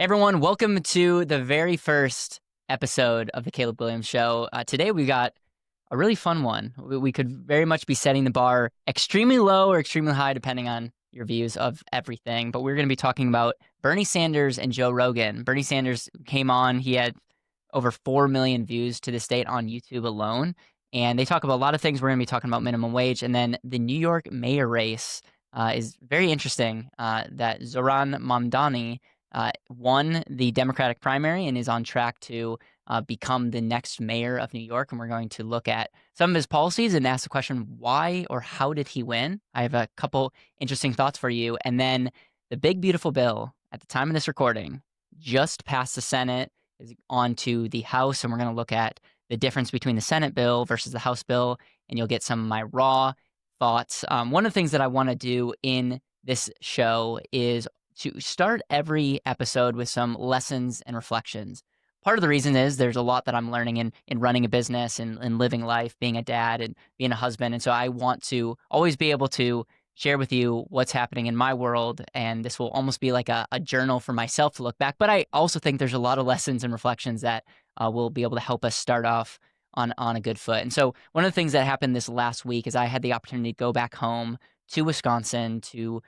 Hey everyone, welcome to the very first episode of the Caleb Guilliams Show. Today we got a really fun one. We could very much be setting the bar extremely low or extremely high, depending on your views of everything. But we're going to be talking about Bernie Sanders and Joe Rogan. Bernie Sanders came on. He had over 4 million views to this date on YouTube alone. And they talk about a lot of things. We're going to be talking about minimum wage. And then the New York mayor race is very interesting that Zoran Mamdani won the Democratic primary and is on track to become the next mayor of New York. And we're going to look at some of his policies and ask the question, why or how did he win? I have a couple interesting thoughts for you. And then the big, beautiful bill at the time of this recording just passed the Senate, is on to the House. And we're going to look at the difference between the Senate bill versus the House bill. And you'll get some of my raw thoughts. One of the things that I want to do in this show is to start every episode with some lessons and reflections. Part of the reason is there's a lot that I'm learning in running a business and living life, being a dad and being a husband. And so I want to always be able to share with you what's happening in my world. And this will almost be like a journal for myself to look back. But I also think there's a lot of lessons and reflections that will be able to help us start off on a good foot. And so one of the things that happened this last week is I had the opportunity to go back home to Wisconsin to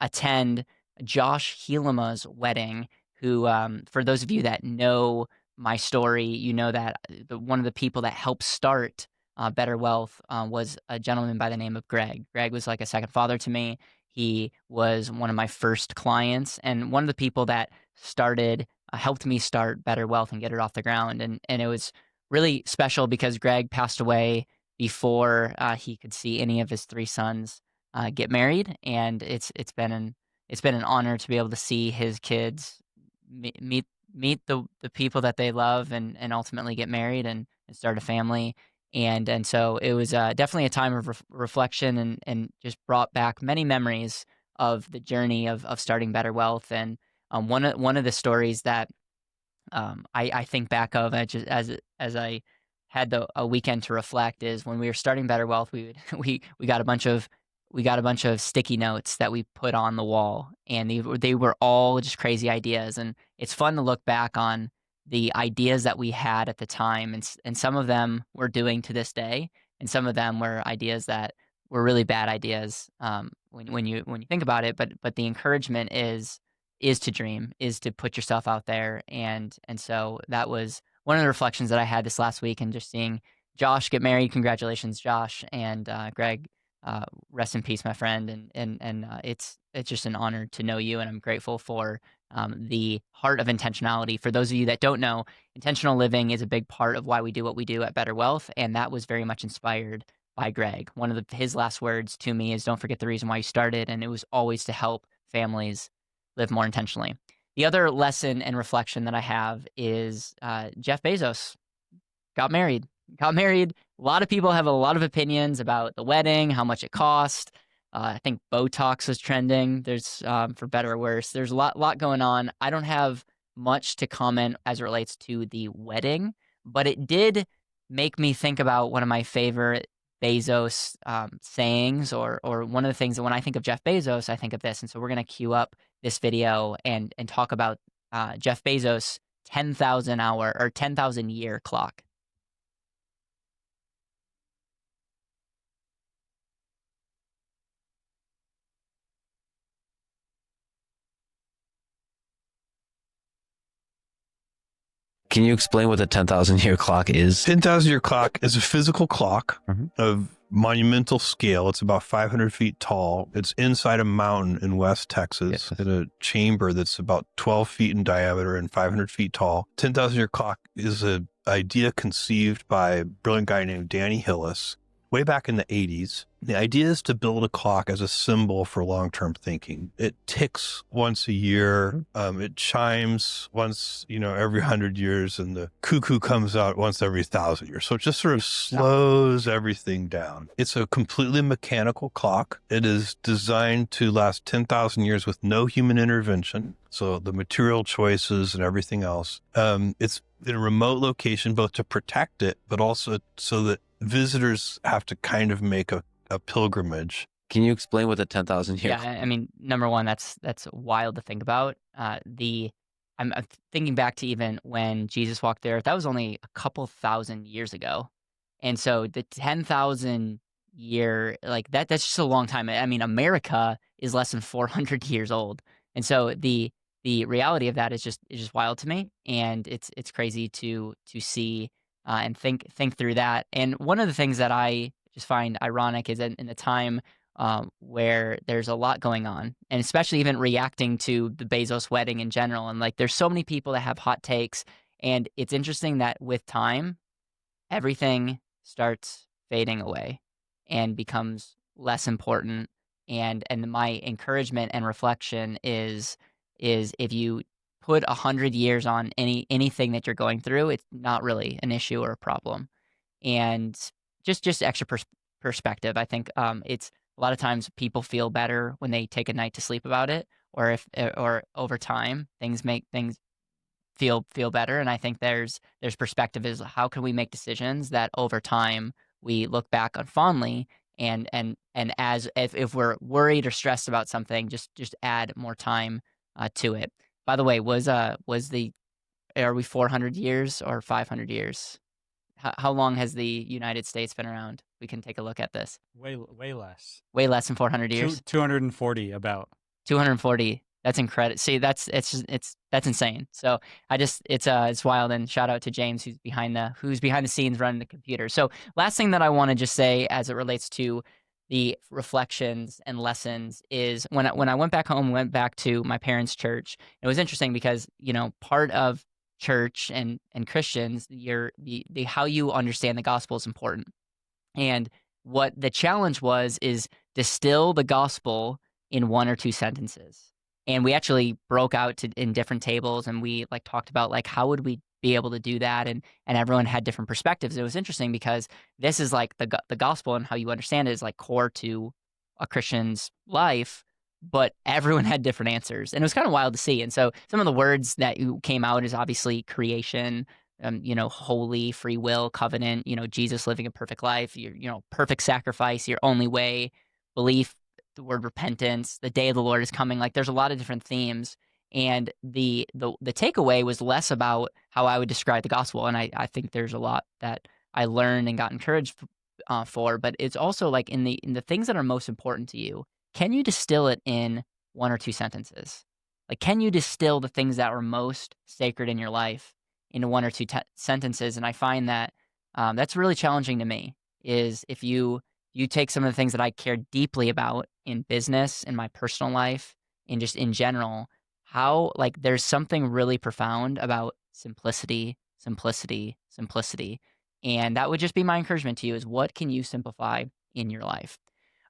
attend Josh Helema's wedding, who, for those of you that know my story, you know that one of the people that helped start Better Wealth was a gentleman by the name of Greg. Greg was like a second father to me. He was one of my first clients and one of the people that helped me start Better Wealth and get it off the ground. And it was really special because Greg passed away before he could see any of his three sons get married. And it's been an honor to be able to see his kids meet the people that they love and ultimately get married and start a family. And so it was definitely a time of reflection and just brought back many memories of the journey of starting Better Wealth. And one of the stories that I think back of as I had a weekend to reflect is when we were starting Better Wealth, we got a bunch of sticky notes that we put on the wall, and they were all just crazy ideas. And it's fun to look back on the ideas that we had at the time, and some of them we're doing to this day, and some of them were ideas that were really bad ideas when you think about it. But the encouragement is to dream, is to put yourself out there, and so that was one of the reflections that I had this last week, and just seeing Josh get married. Congratulations, Josh, and Greg. Rest in peace, my friend. And it's just an honor to know you, and I'm grateful for the heart of intentionality. For those of you that don't know, intentional living is a big part of why we do what we do at Better Wealth, and that was very much inspired by Greg. One of his last words to me is, "Don't forget the reason why you started," and it was always to help families live more intentionally. The other lesson and reflection that I have is Jeff Bezos got married. A lot of people have a lot of opinions about the wedding, how much it cost. I think Botox was trending. There's, for better or worse, there's a lot going on. I don't have much to comment as it relates to the wedding, but it did make me think about one of my favorite Bezos sayings, or one of the things that when I think of Jeff Bezos, I think of this. And so we're going to queue up this video and talk about Jeff Bezos' 10,000 hour or 10,000 year clock. Can you explain what the 10,000 year clock is? 10,000 year clock is a physical clock Mhm. of monumental scale. It's about 500 feet tall. It's inside a mountain in West Texas in a chamber that's about 12 feet in diameter and 500 feet tall. 10,000 year clock is an idea conceived by a brilliant guy named Danny Hillis way back in the 80s. The idea is to build a clock as a symbol for long-term thinking. It ticks once a year. It chimes once, every 100 years, and the cuckoo comes out once every 1,000 years. So it just sort of slows everything down. It's a completely mechanical clock. It is designed to last 10,000 years with no human intervention. So the material choices and everything else. It's in a remote location, both to protect it, but also so that visitors have to kind of make a pilgrimage. Can you explain what the 10,000 year Yeah, I mean, number one, that's wild to think about. The I'm thinking back to even when Jesus walked the earth. That was only a couple thousand years ago, and so the 10,000 year that's just a long time. I mean, America is less than 400 years old, and so the reality of that is just wild to me, and it's crazy to see and think through that. And one of the things that I just find ironic is in the time where there's a lot going on, and especially even reacting to the Bezos wedding in general. And there's so many people that have hot takes, and it's interesting that with time, everything starts fading away and becomes less important. And my encouragement and reflection is if you put 100 years on anything that you're going through, it's not really an issue or a problem. And just extra perspective. I think it's a lot of times people feel better when they take a night to sleep about it, or over time things make things feel better. And I think there's perspective is how can we make decisions that over time we look back on fondly, and as if we're worried or stressed about something, just add more time to it. By the way, are we 400 years or 500 years? How long has the United States been around? We can take a look at this. Way less. Way less than 400 years. 240 about. 240. That's incredible. See, that's insane. So it's wild. And shout out to James who's behind the scenes running the computer. So last thing that I want to just say as it relates to the reflections and lessons is when I went back home, went back to my parents' church. It was interesting because part of church and Christians, the how you understand the gospel is important. And what the challenge is distill the gospel in one or two sentences. And we actually broke out in different tables, and we talked about how would we be able to do that, and everyone had different perspectives. It was interesting because this is the gospel, and how you understand it is core to a Christian's life, but everyone had different answers, and it was kind of wild to see. And so some of the words that came out is obviously creation, holy, free will, covenant, Jesus living a perfect life, your perfect sacrifice, your only way, belief, the word repentance, the day of the Lord is coming. There's a lot of different themes. And the takeaway was less about how I would describe the gospel. And I think there's a lot that I learned and got encouraged for, but it's also in the things that are most important to you. Can you distill it in one or two sentences? Can you distill the things that were most sacred in your life into one or two sentences? And I find that that's really challenging to me, is if you take some of the things that I care deeply about in business, in my personal life, and just in general, how there's something really profound about simplicity. And that would just be my encouragement to you, is what can you simplify in your life?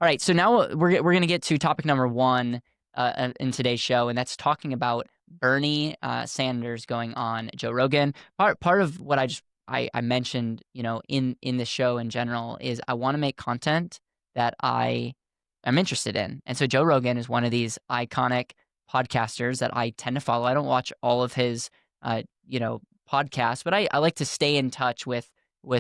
All right, so now we're going to get to topic number one in today's show, and that's talking about Bernie Sanders going on Joe Rogan. Part of what I mentioned, in the show in general, is I want to make content that I am interested in. And so Joe Rogan is one of these iconic podcasters that I tend to follow. I don't watch all of his, podcasts, but I like to stay in touch with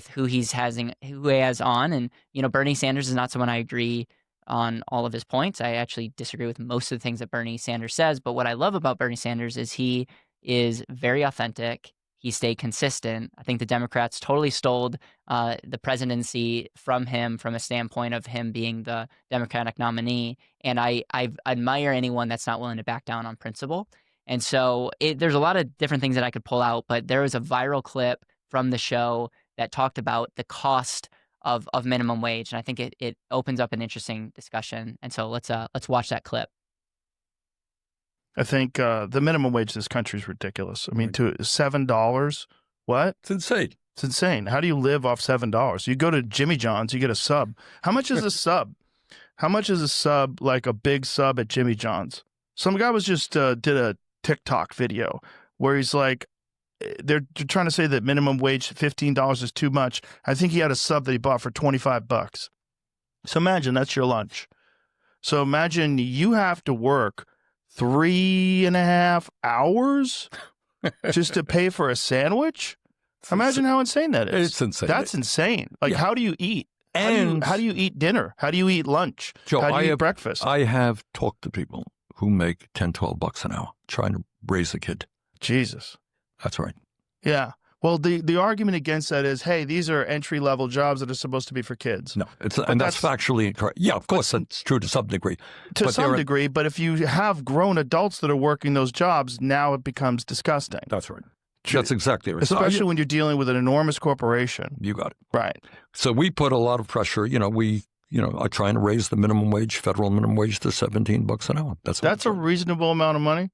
who he has on. And, Bernie Sanders is not someone I agree on all of his points. I actually disagree with most of the things that Bernie Sanders says. But what I love about Bernie Sanders is he is very authentic. He stayed consistent. I think the Democrats totally stole the presidency from him, from a standpoint of him being the Democratic nominee. And I admire anyone that's not willing to back down on principle. And so there's a lot of different things that I could pull out, but there was a viral clip from the show that talked about the cost of minimum wage. And I think it opens up an interesting discussion. And so let's watch that clip. I think the minimum wage in this country is ridiculous. I mean, to $7, what? It's insane. It's insane. How do you live off $7? You go to Jimmy John's, you get a sub. How much is a sub? How much is a sub, a big sub at Jimmy John's? Some guy was just did a TikTok video where he's they're trying to say that minimum wage $15 is too much. I think he had a sub that he bought for $25. So imagine that's your lunch. So imagine you have to work 3.5 hours just to pay for a sandwich. Imagine how insane that is. It's insane. That's insane. How do you eat? And how do you eat dinner? How do you eat lunch? Joe, how do you eat breakfast? I have talked to people who make $10, $12 an hour trying to raise a kid. Jesus. That's right. Yeah. Well, the argument against that is, hey, these are entry-level jobs that are supposed to be for kids. No, and that's factually incorrect. Yeah, of course, it's true to some degree. To some degree, but if you have grown adults that are working those jobs, now it becomes disgusting. That's right. That's exactly right. Especially when you're dealing with an enormous corporation. You got it. Right. So we put a lot of pressure. We are trying to raise the minimum wage, federal minimum wage, to $17 an hour. That's a reasonable amount of money.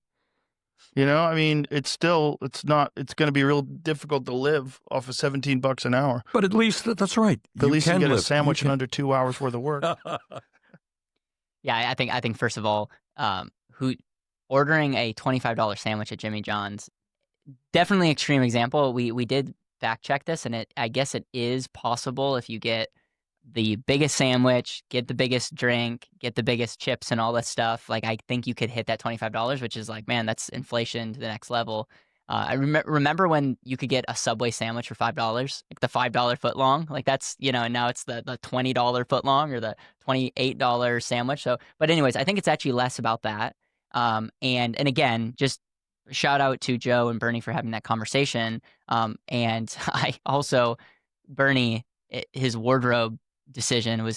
I mean, it's going to be real difficult to live off of $17 an hour. But at least that's right. At least you can get a sandwich in under 2 hours worth of work. Yeah, I think first of all, ordering a $25 sandwich at Jimmy John's, definitely extreme example. We did fact check this, and I guess it is possible if you get the biggest sandwich, get the biggest drink, get the biggest chips and all that stuff. Like, I think you could hit that $25, which is like, man, that's inflation to the next level. I remember when you could get a Subway sandwich for $5, like the $5 foot long. Like, that's, and now it's the $20 foot long or the $28 sandwich. So, but anyways, I think it's actually less about that. And again, just shout out to Joe and Bernie for having that conversation. And I also, Bernie, his wardrobe decision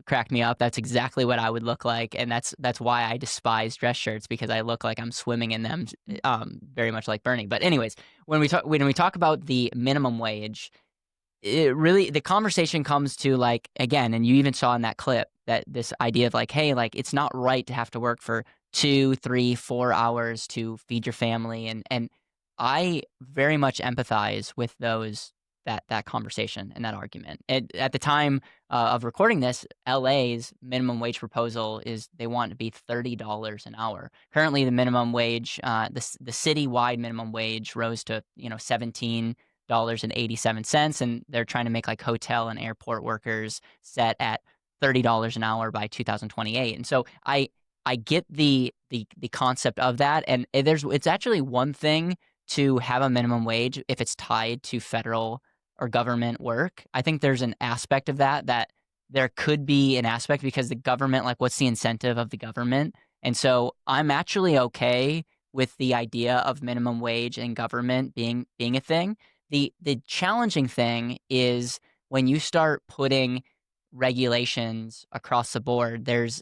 cracked me up. That's exactly what I would look like, and that's why I despise dress shirts, because I look like I'm swimming in them, very much like Bernie. But anyways, when we talk about the minimum wage, the conversation comes to, like, again, and you even saw in that clip, that this idea of like, hey, like, it's not right to have to work for 2, 3, 4 hours to feed your family, and I very much empathize with that conversation and that argument. At the time of recording this, LA's minimum wage proposal is they want to be $30 an hour. Currently, the minimum wage, the citywide minimum wage rose to $17.87, and they're trying to make like hotel and airport workers set at $30 an hour by 2028. And so I get the concept of that, and it's actually one thing to have a minimum wage if it's tied to federal or government work. I think there's an aspect of that there could be an aspect, because the government, like, what's the incentive of the government? And so I'm actually okay with the idea of minimum wage and government being a thing. The challenging thing is when you start putting regulations across the board, there's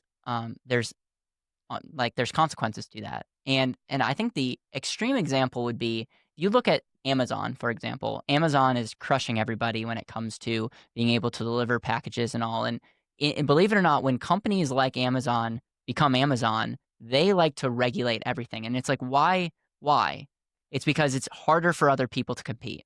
consequences to that. And I think the extreme example would be, you look at Amazon, for example. Amazon is crushing everybody when it comes to being able to deliver packages and all. And believe it or not, when companies like Amazon become Amazon, they like to regulate everything. And it's like, why? It's because it's harder for other people to compete.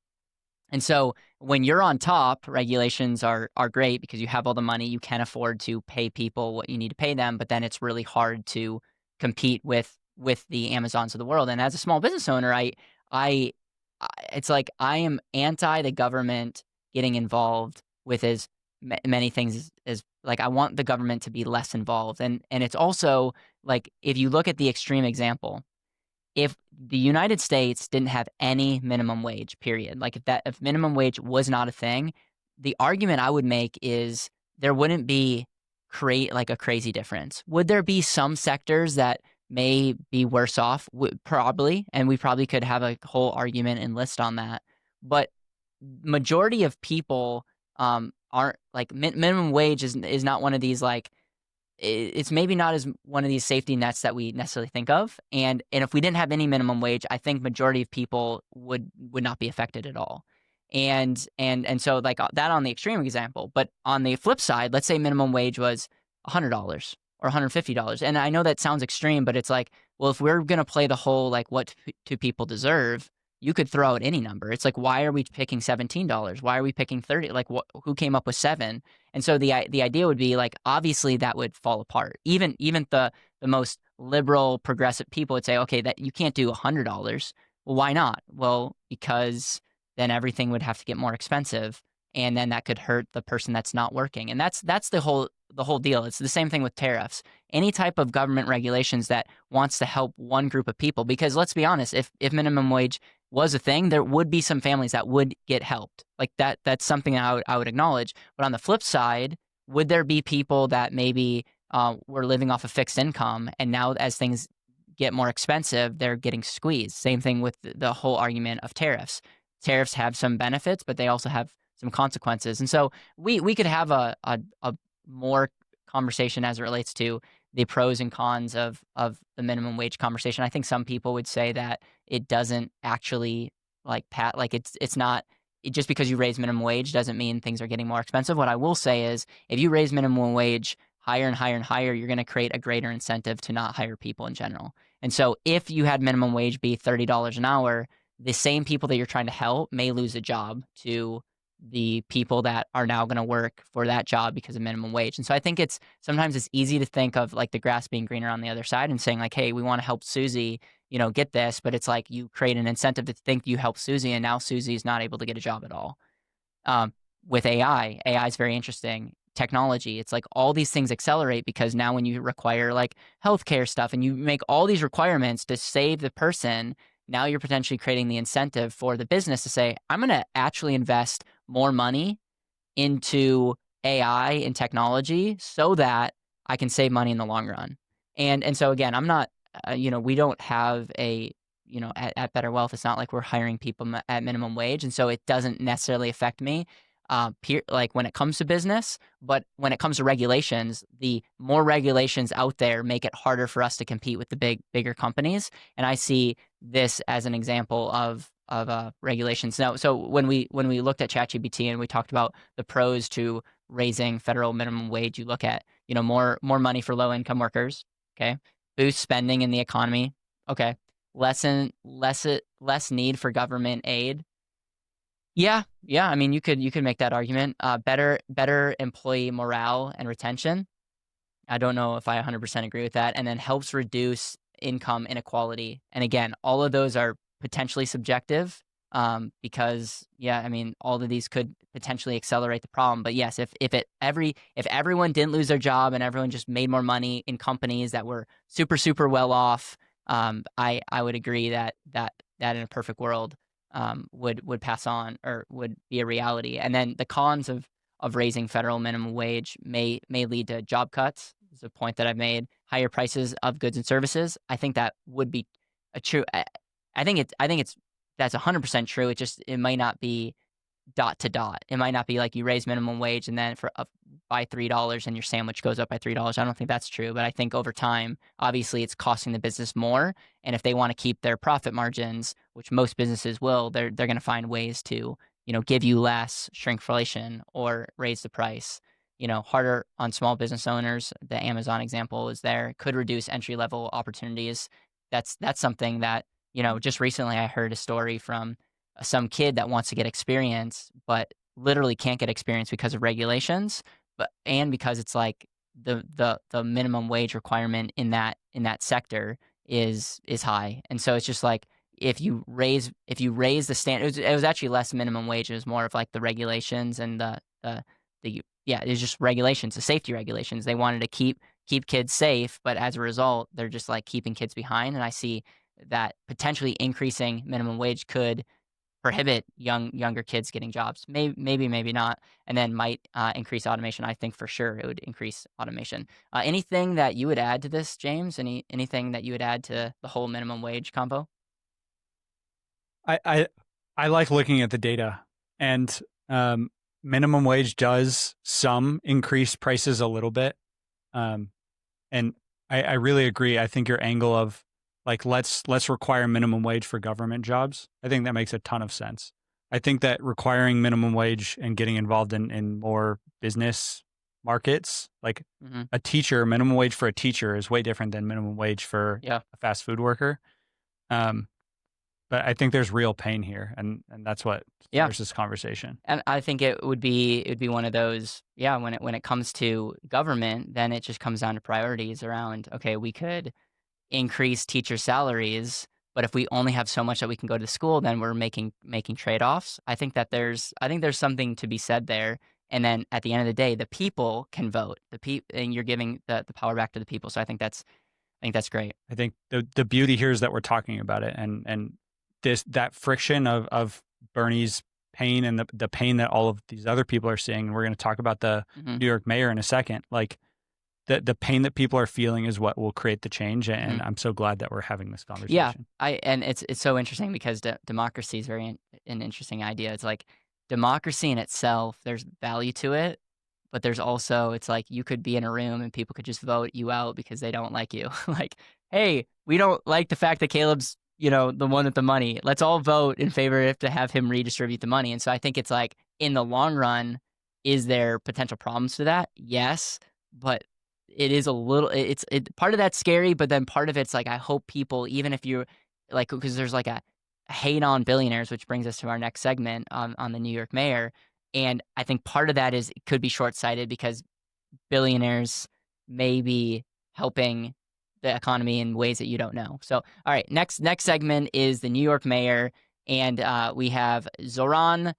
And so when you're on top, regulations are great because you have all the money, you can afford to pay people what you need to pay them, but then it's really hard to compete with the Amazons of the world. And as a small business owner, it's like I am anti the government getting involved with as many things as like, I want the government to be less involved. And it's also like, if you look at the extreme example, if the United States didn't have any minimum wage, period, like if minimum wage was not a thing, the argument I would make is there wouldn't be like a crazy difference. Would there be some sectors that may be worse off? Probably, and we probably could have a whole argument and list on that. But majority of people aren't like minimum wage is not one of these, like, it's maybe not as one of these safety nets that we necessarily think of. And if we didn't have any minimum wage, I think majority of people would not be affected at all. And so, like, that on the extreme example. But on the flip side, let's say minimum wage was $100 or $150. And I know that sounds extreme, but it's like, well, if we're going to play the whole, like, what do people deserve, you could throw out any number. It's like, why are we picking $17? Why are we picking 30? Like, who came up with 7? And so the idea would be, like, obviously that would fall apart. Even the most liberal, progressive people would say, okay, that you can't do $100. Well, why not? Well, because then everything would have to get more expensive, and then that could hurt the person that's not working. And that's the whole deal. It's the same thing with tariffs. Any type of government regulations that wants to help one group of people, because let's be honest, if minimum wage was a thing, there would be some families that would get helped. Like that's something I would acknowledge. But on the flip side, would there be people that maybe were living off a fixed income, and now as things get more expensive, they're getting squeezed. Same thing with the whole argument of tariffs. Tariffs have some benefits, but they also have some consequences. And so we could have a more conversation as it relates to the pros and cons of the minimum wage conversation. I think some people would say that it doesn't actually it's not just because you raise minimum wage doesn't mean things are getting more expensive. What I will say is if you raise minimum wage higher and higher and higher, you're going to create a greater incentive to not hire people in general. And so if you had minimum wage be $30 an hour, the same people that you're trying to help may lose a job to the people that are now going to work for that job because of minimum wage. And so I think sometimes it's easy to think of like the grass being greener on the other side and saying like, hey, we want to help Susie, get this, but it's like you create an incentive to think you help Susie and now Susie is not able to get a job at all. With AI is very interesting. Technology, it's like all these things accelerate because now when you require like healthcare stuff and you make all these requirements to save the person, now you're potentially creating the incentive for the business to say, I'm going to actually invest more money into AI and technology so that I can save money in the long run. And so again, I'm not, we don't have at Better Wealth, it's not like we're hiring people at minimum wage. And so it doesn't necessarily affect me. Like when it comes to business, but when it comes to regulations, the more regulations out there make it harder for us to compete with the bigger companies. And I see this as an example of regulations. Now, so when we looked at ChatGPT and we talked about the pros to raising federal minimum wage, you look at more money for low income workers. Okay, boost spending in the economy. Okay, less need for government aid. Yeah. I mean, you could make that argument. Better employee morale and retention. I don't know if I 100% agree with that. And then helps reduce income inequality. And again, all of those are potentially subjective because, I mean, all of these could potentially accelerate the problem. But yes, if everyone didn't lose their job and everyone just made more money in companies that were super, super well off, I would agree that in a perfect world, would pass on or would be a reality. And then the cons of raising federal minimum wage may lead to job cuts. Is a point that I've made. Higher prices of goods and services. I think that would be a true. I think that's 100% true. It might not be dot to dot. It might not be like you raise minimum wage and then by $3 and your sandwich goes up by $3. I don't think that's true, but I think over time, obviously it's costing the business more. And if they want to keep their profit margins, which most businesses will, they're going to find ways to, give you less, shrinkflation, or raise the price. Harder on small business owners. The Amazon example is there. Could reduce entry level opportunities. That's something that, just recently I heard a story from some kid that wants to get experience, but literally can't get experience because of regulations, and because it's like the minimum wage requirement in that sector is high. And so it's just like if you raise the standard, it was actually less minimum wage. It was more of like the regulations and it's just regulations, the safety regulations. They wanted to keep kids safe, but as a result, they're just like keeping kids behind. And I see that potentially increasing minimum wage could prohibit younger kids getting jobs. Maybe not, and then might increase automation. I think for sure it would increase automation. Anything that you would add to this, James? Anything that you would add to the whole minimum wage combo? I like looking at the data, and minimum wage does some increase prices a little bit, and I really agree. I think your angle of like let's require minimum wage for government jobs, I think that makes a ton of sense. I think that requiring minimum wage and getting involved in more business markets, like a teacher, minimum wage for a teacher is way different than minimum wage for a fast food worker. But I think there's real pain here, and that's what there's this conversation. And I think it would be one of those, when it comes to government, then it just comes down to priorities around, okay, we could increase teacher salaries, but if we only have so much that we can go to school, then we're making trade-offs. I think there's something to be said there. And then at the end of the day, the people can vote. And you're giving the power back to the people. So I think that's great. I think the beauty here is that we're talking about it, and that friction of Bernie's pain and the pain that all of these other people are seeing. And we're going to talk about the New York mayor in a second. Like the pain that people are feeling is what will create the change. And Mhm. I'm so glad that we're having this Yeah, conversation. and it's so interesting because democracy is an interesting idea. It's like democracy in itself, there's value to it, but there's also it's like you could be in a room and people could just vote you out because they don't like you. Like, hey, we don't like the fact that Caleb's the one with the money. Let's all vote in favor of to have him redistribute the money. And so I think it's like in the long run, is there potential problems to that? Yes, but it is a little. It's part of that's scary, but then part of it's like I hope people, even if you're like, because there's like a hate on billionaires, which brings us to our next segment on the New York mayor. And I think part of that is it could be short sighted because billionaires may be helping the economy in ways that you don't know. So, all right, next segment is the New York mayor, and we have Zoran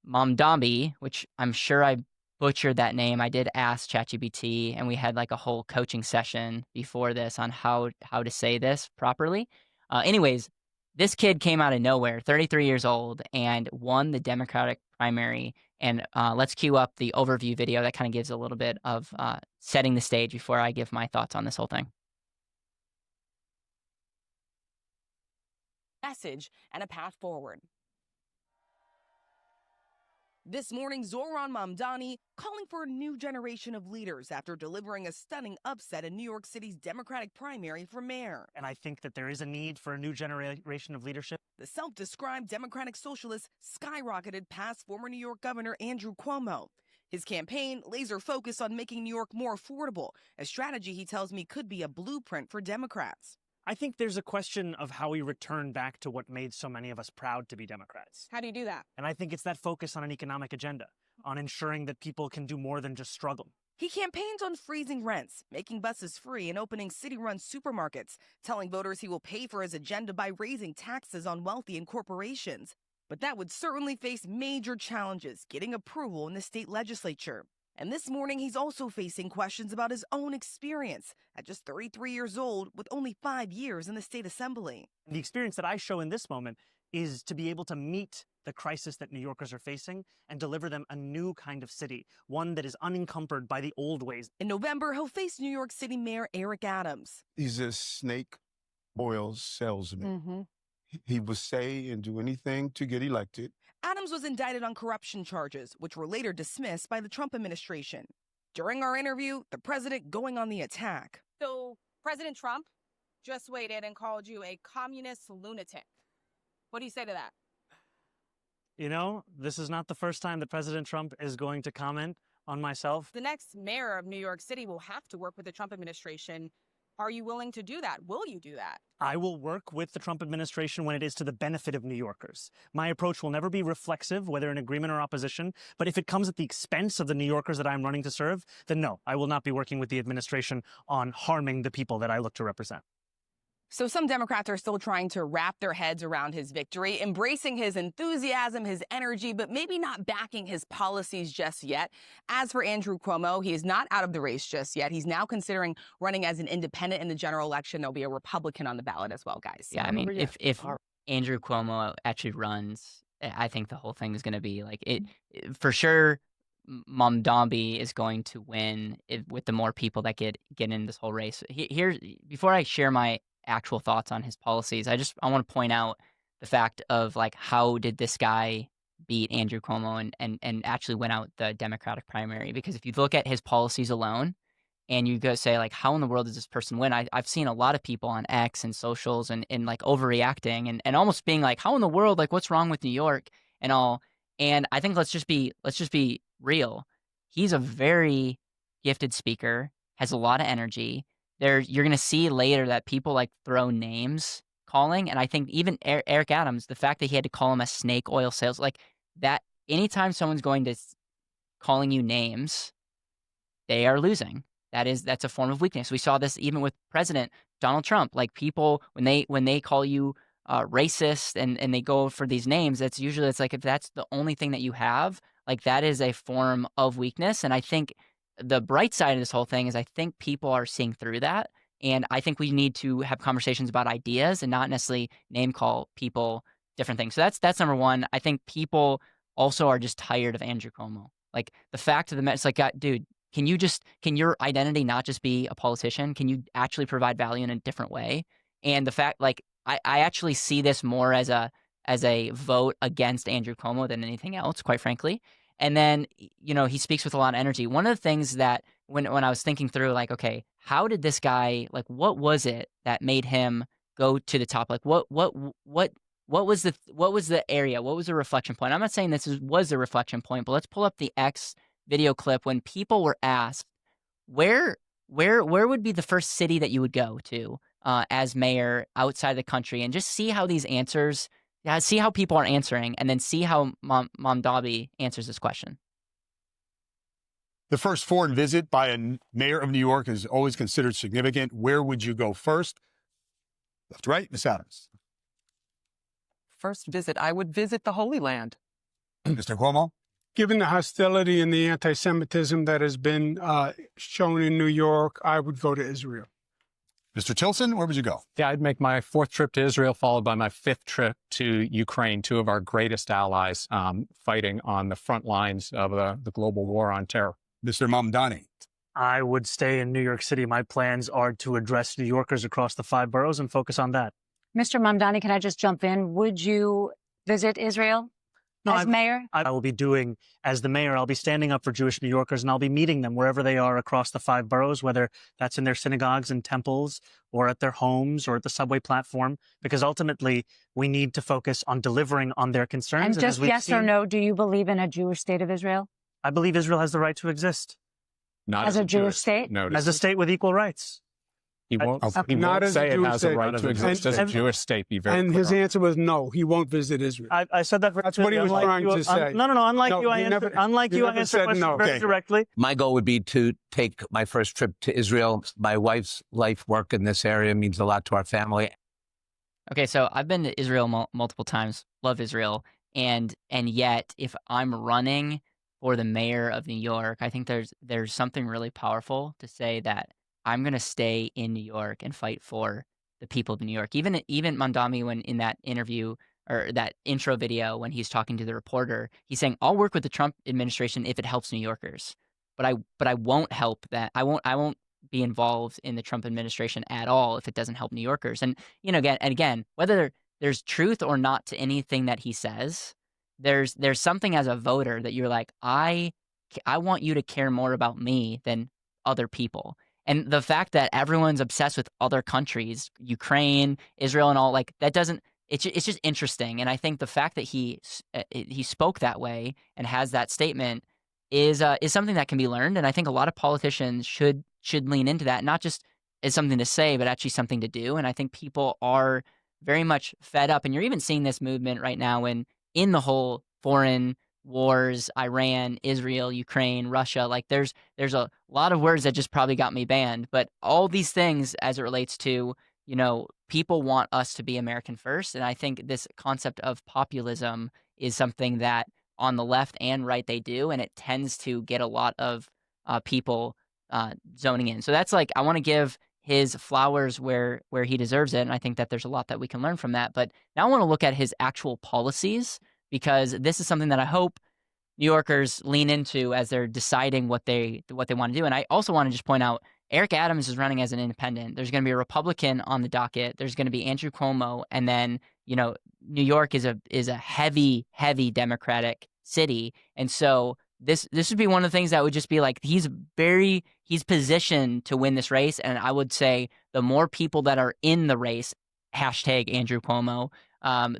Mamdani, which I'm sure I butchered that name. I did ask ChatGPT, and we had like a whole coaching session before this on how to say this properly. Anyways, this kid came out of nowhere, 33 years old, and won the Democratic primary. And let's cue up the overview video that kind of gives a little bit of setting the stage before I give my thoughts on this whole thing. Message and a path forward. This morning, Zoran Mamdani calling for a new generation of leaders after delivering a stunning upset in New York City's Democratic primary for mayor. And I think that there is a need for a new generation of leadership. The self-described Democratic Socialist skyrocketed past former New York Governor Andrew Cuomo. His campaign laser focused on making New York more affordable, a strategy he tells me could be a blueprint for Democrats. I think there's a question of how we return back to what made so many of us proud to be Democrats. How do you do that? And I think it's that focus on an economic agenda, on ensuring that people can do more than just struggle. He campaigned on freezing rents, making buses free, and opening city-run supermarkets, telling voters he will pay for his agenda by raising taxes on wealthy and corporations. But that would certainly face major challenges getting approval in the state legislature. And this morning, he's also facing questions about his own experience at just 33 years old with only 5 years in the state assembly. The experience that I show in this moment is to be able to meet the crisis that New Yorkers are facing and deliver them a new kind of city, one that is unencumbered by the old ways. In November, he'll face New York City Mayor Eric Adams. He's a snake oil salesman. He will say and do anything to get elected. Adams was indicted on corruption charges, which were later dismissed by the Trump administration. During our interview, the president going on the attack. So President Trump just weighed in and called you a communist lunatic. What do you say to that? You know, this is not the first time that President Trump is going to comment on myself. The next mayor of New York City will have to work with the Trump administration. Are you willing to do that? Will you do that? I will work with the Trump administration when it is to the benefit of New Yorkers. My approach will never be reflexive, whether in agreement or opposition. But if it comes at the expense of the New Yorkers that I'm running to serve, then no, I will not be working with the administration on harming the people that I look to represent. So some Democrats are still trying to wrap their heads around his victory, embracing his enthusiasm, his energy, but maybe not backing his policies just yet. As for Andrew Cuomo, he is not out of the race just yet. He's now considering running as an independent in the general election. There'll be a Republican on the ballot as well, guys. Yeah, I mean, if Andrew Cuomo actually runs, I think the whole thing is going to be like it for sure. Mamdani is going to win with the more people that get in this whole race. Here's before I share my actual thoughts on his policies, I want to point out the fact of like how did this guy beat Andrew Cuomo and actually win out the Democratic primary? Because if you look at his policies alone and you go say like how in the world does this person win? I've seen a lot of people on X and socials and like overreacting and almost being like how in the world, like what's wrong with New York and all. And I think let's just be real. He's a very gifted speaker, has a lot of energy. You're going to see later that people like throw names calling. And I think even Eric Adams, the fact that he had to call him a snake oil sales, like that, anytime someone's going to calling you names, they are losing. That's a form of weakness. We saw this even with President Donald Trump. Like people, when they call you racist and they go for these names, it's usually, it's like, if that's the only thing that you have, like that is a form of weakness. And I think the bright side of this whole thing is I think people are seeing through that. And I think we need to have conversations about ideas and not necessarily name call people different things. So that's number one. I think people also are just tired of Andrew Cuomo. Like the fact of the matter, it's like, dude, can your identity not just be a politician? Can you actually provide value in a different way? And the fact, like, I actually see this more as a vote against Andrew Cuomo than anything else, quite frankly. And then, he speaks with a lot of energy. One of the things that when I was thinking through, like, okay, how did this guy, like, what was it that made him go to the top? Like, what was the area? What was the reflection point? I'm not saying was the reflection point, but let's pull up the X video clip when people were asked where would be the first city that you would go to as mayor outside the country, and just see how these answers. Yeah, see how people are answering, and then see how Mamdani answers this question. The first foreign visit by a mayor of New York is always considered significant. Where would you go first? Left to right, Ms. Adams. First visit, I would visit the Holy Land. Mr. Cuomo? Given the hostility and the anti-Semitism that has been shown in New York, I would go to Israel. Mr. Tilson, where would you go? Yeah, I'd make my 4th trip to Israel, followed by my 5th trip to Ukraine, 2 of our greatest allies fighting on the front lines of the global war on terror. Mr. Mamdani. I would stay in New York City. My plans are to address New Yorkers across the 5 boroughs and focus on that. Mr. Mamdani, can I just jump in? Would you visit Israel as mayor? I will be doing, as the mayor, I'll be standing up for Jewish New Yorkers, and I'll be meeting them wherever they are across the 5 boroughs, whether that's in their synagogues and temples or at their homes or at the subway platform, because ultimately we need to focus on delivering on their concerns. And just yes or no, do you believe in a Jewish state of Israel? I believe Israel has the right to exist. Not as a Jewish state? Notice. As a state with equal rights. He won't, Okay. he Not won't as a say it Jewish has a state. right to exist as a Jewish state. Be very And clear his on answer was no, he won't visit Israel. I said that very That's what he was trying to say. No. Unlike you, I answered questions very directly. My goal would be to take my first trip to Israel. My wife's life work in this area means a lot to our family. Okay, so I've been to Israel multiple times. Love Israel, and yet if I'm running for the mayor of New York, I think there's something really powerful to say that I'm going to stay in New York and fight for the people of New York. Even Mamdani, when in that interview or that intro video, when he's talking to the reporter, he's saying, "I'll work with the Trump administration if it helps New Yorkers, but I won't help that. I won't be involved in the Trump administration at all if it doesn't help New Yorkers." And again, whether there's truth or not to anything that he says, there's something as a voter that you're like, I want you to care more about me than other people. And the fact that everyone's obsessed with other countries, Ukraine, Israel, and all, like, that doesn't. It's just interesting. And I think the fact that he spoke that way and has that statement is something that can be learned. And I think a lot of politicians should lean into that, not just as something to say, but actually something to do. And I think people are very much fed up. And you're even seeing this movement right now in the whole foreign wars, Iran, Israel, Ukraine, Russia. Like there's a lot of words that just probably got me banned, but all these things as it relates to, people want us to be American first. And I think this concept of populism is something that on the left and right they do, and it tends to get a lot of people zoning in. So that's like, I want to give his flowers where he deserves it, and I think that there's a lot that we can learn from that. But now I want to look at his actual policies, because this is something that I hope New Yorkers lean into as they're deciding what they want to do. And I also want to just point out, Eric Adams is running as an independent. There's going to be a Republican on the docket. There's going to be Andrew Cuomo, and then New York is a heavy Democratic city, and so this would be one of the things that would just be like, he's positioned to win this race. And I would say the more people that are in the race, hashtag Andrew Cuomo,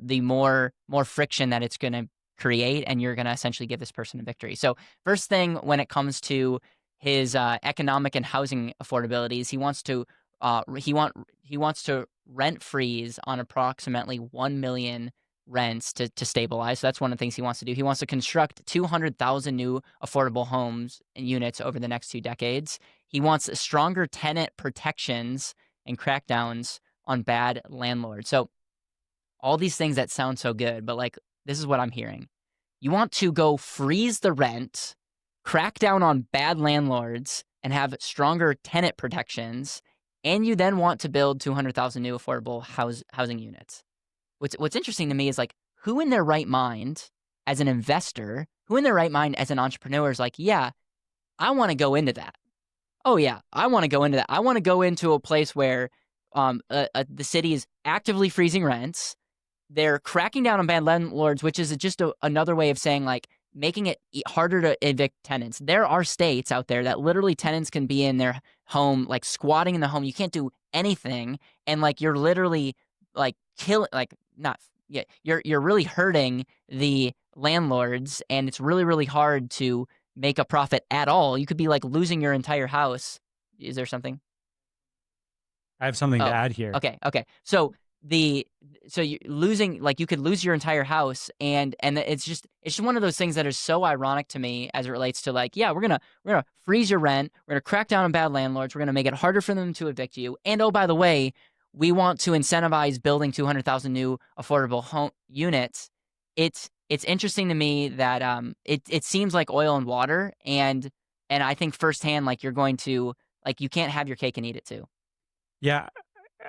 the more friction that it's going to create, and you're going to essentially give this person a victory. So first thing, when it comes to his economic and housing affordabilities, he wants to rent freeze on approximately 1 million rents to stabilize. So that's one of the things he wants to do. He wants to construct 200,000 new affordable homes and units over the next 2 decades. He wants stronger tenant protections and crackdowns on bad landlords. So all these things that sound so good, but like, this is what I'm hearing. You want to go freeze the rent, crack down on bad landlords, and have stronger tenant protections, and you then want to build 200,000 new affordable housing units. What's interesting to me is, like, who in their right mind as an investor, who in their right mind as an entrepreneur is like, yeah, I want to go into that. Oh yeah, I want to go into that. I want to go into a place where the city is actively freezing rents. They're cracking down on bad landlords, which is just another way of saying like making it harder to evict tenants. There are states out there that literally tenants can be in their home, like squatting in the home. You can't do anything, and like you're literally like you're really hurting the landlords, and it's really, really hard to make a profit at all. You could be like losing your entire house. Is there something? I have something to add here. Okay. So you're losing, like you could lose your entire house, and it's just one of those things that is so ironic to me as it relates to like, yeah, we're gonna freeze your rent, we're gonna crack down on bad landlords, we're gonna make it harder for them to evict you, and oh, by the way, we want to incentivize building 200,000 new affordable home units. It's interesting to me that it seems like oil and water, and I think firsthand like you're going to like you can't have your cake and eat it too. Yeah,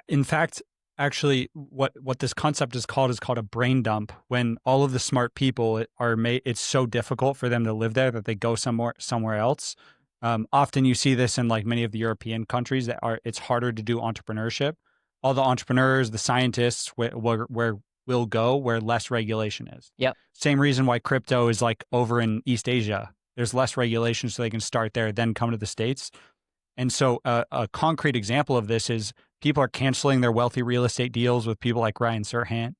in fact, actually, what this concept is called a brain dump. When all of the smart people are made, it's so difficult for them to live there that they go somewhere else. Often you see this in like many of the European countries that it's harder to do entrepreneurship. All the entrepreneurs, the scientists, where will go where less regulation is. Yep. Same reason why crypto is like over in East Asia. There's less regulation, so they can start there, then come to the States. And so a concrete example of this is people are canceling their wealthy real estate deals with people like Ryan Serhant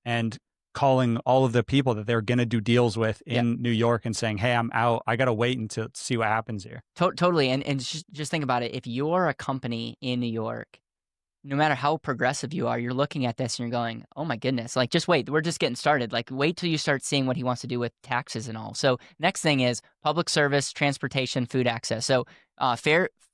and calling all of the people that they're going to do deals with in New York and saying, hey, I'm out. I got to wait until see what happens here. Totally. And just think about it. If you're a company in New York, no matter how progressive you are, you're looking at this and you're going, oh my goodness, like just wait, we're just getting started. Like wait till you start seeing what he wants to do with taxes and all. So next thing is public service, transportation, food access. So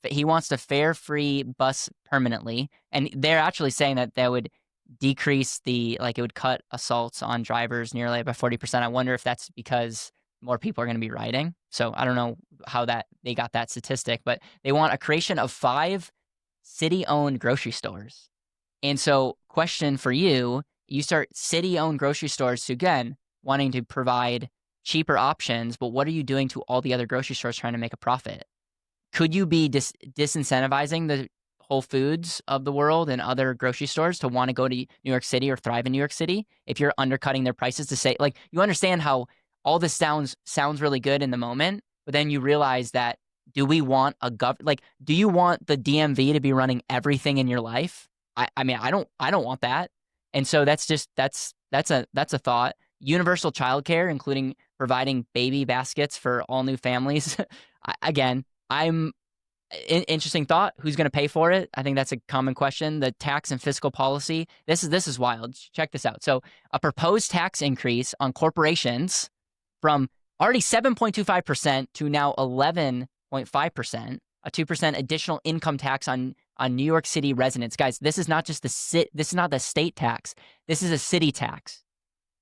he wants to fare-free bus permanently. And they're actually saying that would decrease it would cut assaults on drivers nearly by 40%. I wonder if that's because more people are going to be riding. So I don't know how they got that statistic, but they want a creation of 5 city-owned grocery stores. And so question for you start city-owned grocery stores to, again, wanting to provide cheaper options, but what are you doing to all the other grocery stores trying to make a profit? Could you be disincentivizing the Whole Foods of the world and other grocery stores to want to go to New York City or thrive in New York City if you're undercutting their prices to say, like, you understand how all this sounds really good in the moment, but then you realize that do we want do you want the DMV to be running everything in your life? I mean, I don't want that. And so that's a thought. Universal childcare, including providing baby baskets for all new families. Again, interesting thought. Who's going to pay for it? I think that's a common question. The tax and fiscal policy. This is wild. Check this out. So a proposed tax increase on corporations from already 7.25% to now 11.5%, a 2% additional income tax on New York City residents. Guys, this is not just this is not the state tax. This is a city tax.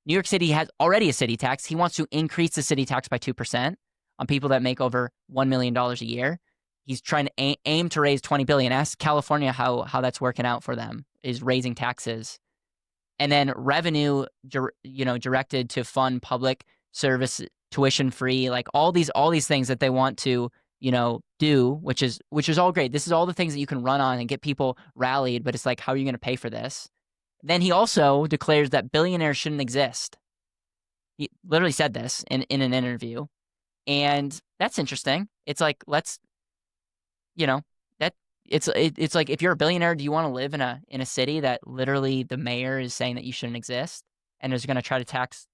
New York City has already a city tax. He wants to increase the city tax by 2% on people that make over $1 million a year. He's trying to aim to raise $20 billion. Ask California how that's working out for them, is raising taxes. And then revenue, directed to fund public service, tuition free, like all these things that they want to, do, which is all great. This is all the things that you can run on and get people rallied, but it's like, how are you going to pay for this? Then he also declares that billionaires shouldn't exist. He literally said this in an interview. And that's interesting. It's like, it's like, if you're a billionaire, do you want to live in a city that literally the mayor is saying that you shouldn't exist and is going to try to tax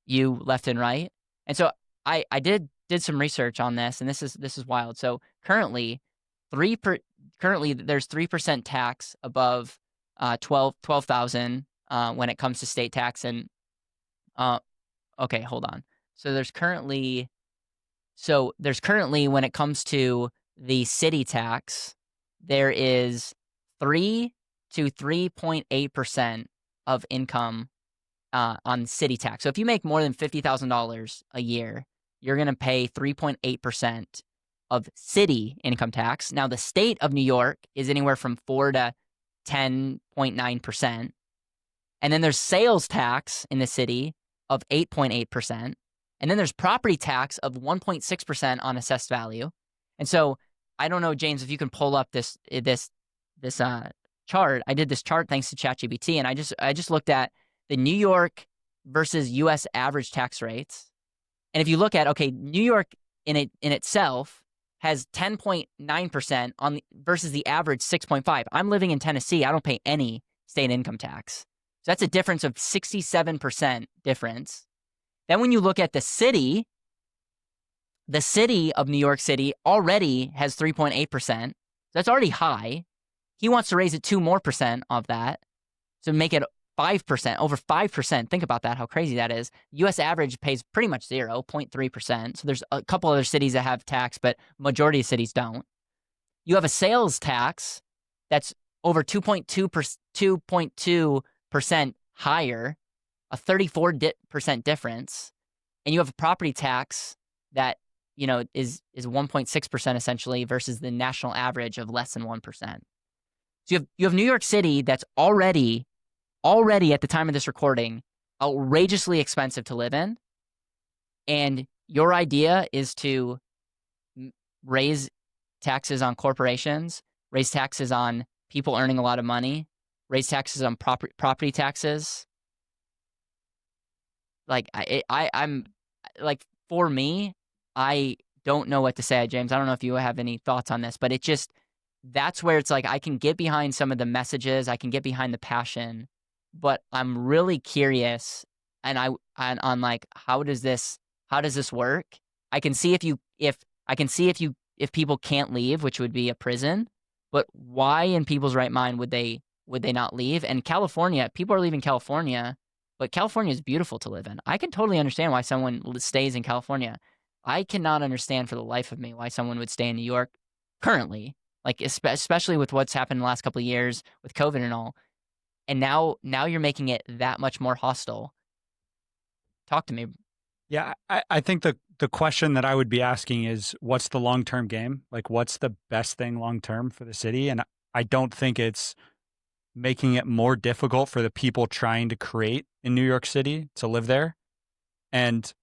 you left and right? And so I did some research on this, and this is wild. So currently there's 3% tax above 12,000 when it comes to state tax. And okay, hold on. So there's currently when it comes to the city tax, there is 3 to 3.8% of income on city tax. So if you make more than $50,000 a year, you're going to pay 3.8% of city income tax. Now, the state of New York is anywhere from 4 to 10.9%. And then there's sales tax in the city of 8.8%. And then there's property tax of 1.6% on assessed value. And so I don't know, James, if you can pull up this chart. I did this chart thanks to ChatGPT, and I just looked at the New York versus U.S. average tax rates. And if you look at, okay, New York in itself has 10.9% versus the average 6.5. I'm living in Tennessee. I don't pay any state income tax. So that's a difference of 67% difference. Then when you look at the city of New York City already has 3.8%. That's already high. He wants to raise it 2% more of that. So make it 5%, over 5%. Think about that, how crazy that is. U.S. average pays pretty much 0.3%. So there's a couple other cities that have tax, but majority of cities don't. You have a sales tax that's over 2.2% higher, a 34% difference. And you have a property tax that, is 1.6% essentially versus the national average of less than 1%. So you have New York City that's already at the time of this recording, outrageously expensive to live in. And your idea is to raise taxes on corporations, raise taxes on people earning a lot of money, raise taxes on property taxes. I'm for me, I don't know what to say, James. I don't know if you have any thoughts on this, but that's where it's like I can get behind some of the messages, I can get behind the passion, but I'm really curious on like how does this work? I can see if people can't leave, which would be a prison, but why in people's right mind would they not leave? And California, people are leaving California, but California is beautiful to live in. I can totally understand why someone stays in California. I cannot understand for the life of me why someone would stay in New York currently, like especially with what's happened in the last couple of years with COVID and all. And now you're making it that much more hostile. Talk to me. Yeah, I think the question that I would be asking is, what's the long-term game? Like, what's the best thing long-term for the city? And I don't think it's making it more difficult for the people trying to create in New York City to live there. And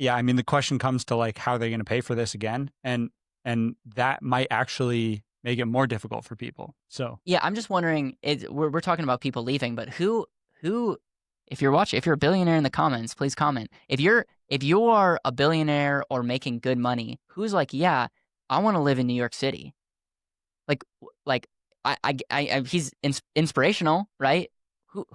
the question comes to like, how are they going to pay for this again? And that might actually make it more difficult for people. So yeah, I'm just wondering. We're talking about people leaving, but who? If you're watching, if you're a billionaire in the comments, please comment. If you are a billionaire or making good money, who's like, yeah, I want to live in New York City. Like he's inspirational, right?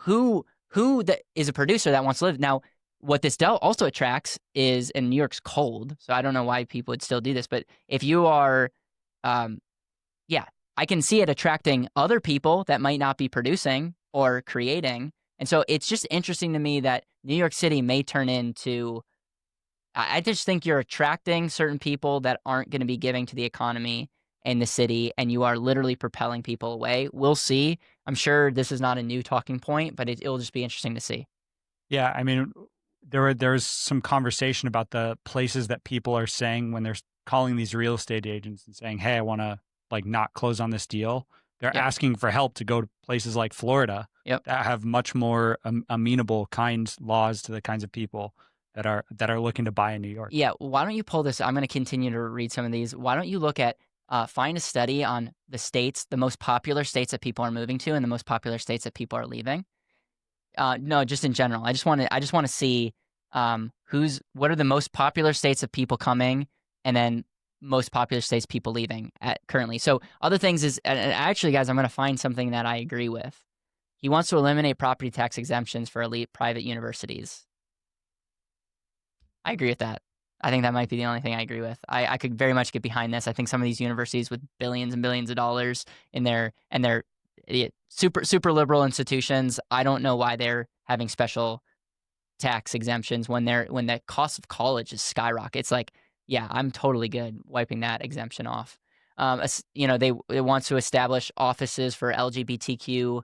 Who that is a producer that wants to live now? What this also attracts is, and New York's cold, so I don't know why people would still do this, but if you are, I can see it attracting other people that might not be producing or creating. And so it's just interesting to me that New York City may turn into, I just think you're attracting certain people that aren't going to be giving to the economy and the city, and you are literally propelling people away. We'll see. I'm sure this is not a new talking point, but it'll just be interesting to see. Yeah, I mean, there's some conversation about the places that people are saying when they're calling these real estate agents and saying, hey, I want to like not close on this deal. They're asking for help to go to places like Florida that have much more amenable laws to the kinds of people that are looking to buy in New York. Yeah, why don't you pull this? I'm going to continue to read some of these. Why don't you look at find a study on the most popular states that people are moving to, and the most popular states that people are leaving. No, just in general. I just want to see what are the most popular states of people coming, and then most popular states people leaving currently. So other things is, and actually, guys, I'm going to find something that I agree with. He wants to eliminate property tax exemptions for elite private universities. I agree with that. I think that might be the only thing I agree with. I could very much get behind this. I think some of these universities with billions and billions of dollars in their super liberal institutions, I don't know why they're having special tax exemptions when the cost of college is skyrocket. It's like, yeah, I'm totally good wiping that exemption off. They want to establish offices for LGBTQIA+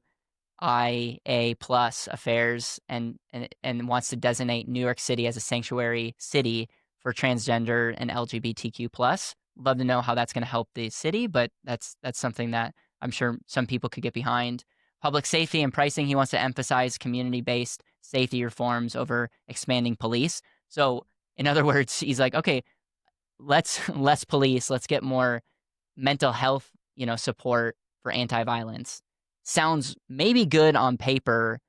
affairs and wants to designate New York City as a sanctuary city for transgender and LGBTQ+. Love to know how that's going to help the city, but that's something that I'm sure some people could get behind. Public safety and pricing, he wants to emphasize community-based safety reforms over expanding police. So in other words, he's like, okay, let's less police, let's get more mental health, support for anti-violence. Sounds maybe good on paper.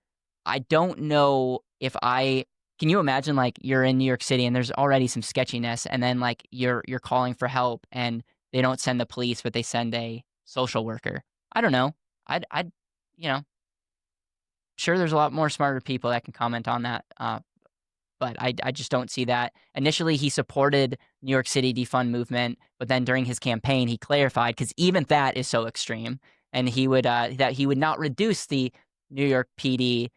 I don't know if can you imagine like you're in New York City and there's already some sketchiness, and then like you're calling for help and they don't send the police, but they send a social worker. I don't know. I'd sure there's a lot more smarter people that can comment on that. But I just don't see that. Initially, he supported New York City defund movement, but then during his campaign, he clarified, because even that is so extreme, and he would that he would not reduce the New York PD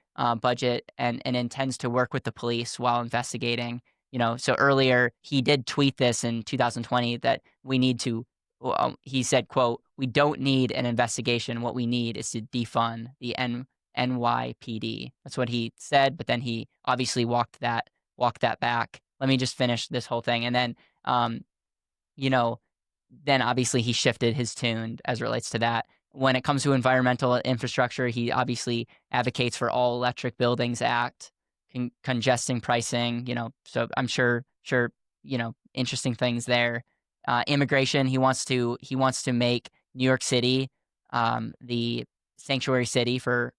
budget and intends to work with the police while investigating. So earlier he did tweet this in 2020 that we need to. He said, "quote We don't need an investigation. What we need is to defund the NYPD." That's what he said, but then he obviously walked that back. Let me just finish this whole thing. And then, then obviously he shifted his tune as it relates to that. When it comes to environmental infrastructure, he obviously advocates for All Electric Buildings Act, congesting pricing, so I'm sure, interesting things there. Immigration, he wants to make New York City the sanctuary city for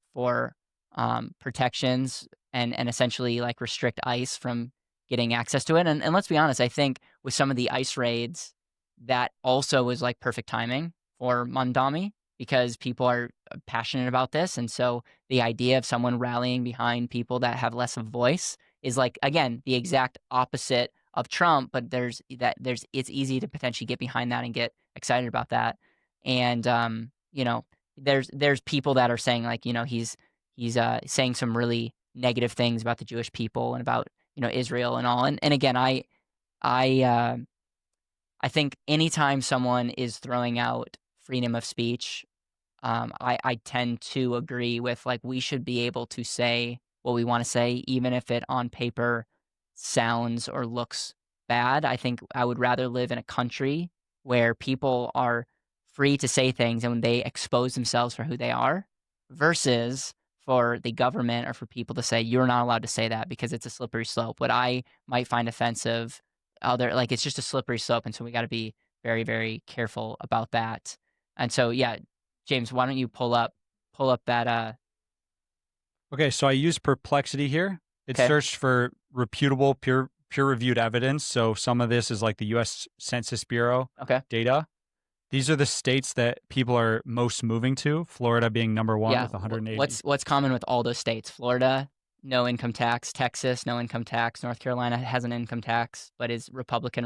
protections and essentially like restrict ICE from getting access to it. And let's be honest, I think with some of the ICE raids, that also was like perfect timing for Mamdani, because people are passionate about this. And so the idea of someone rallying behind people that have less of a voice is like, again, the exact opposite of Trump, but it's easy to potentially get behind that and get excited about that. And, there's people that are saying like, he's saying some really negative things about the Jewish people and about, Israel and all. And again, I think anytime someone is throwing out freedom of speech, I tend to agree with like, we should be able to say what we want to say, even if it on paper sounds or looks bad. I think I would rather live in a country where people are free to say things and when they expose themselves for who they are, versus for the government or for people to say, you're not allowed to say that because it's a slippery slope. What I might find offensive, it's just a slippery slope. And so we got to be very, very careful about that. And so, yeah, James, why don't you pull up that, Okay, so I used Perplexity here. It searched for reputable, peer-reviewed evidence. So some of this is like the U.S. Census Bureau data. These are the states that people are most moving to, Florida being number one with 180. What's common with all those states? Florida, no income tax. Texas, no income tax. North Carolina has an income tax, but is Republican.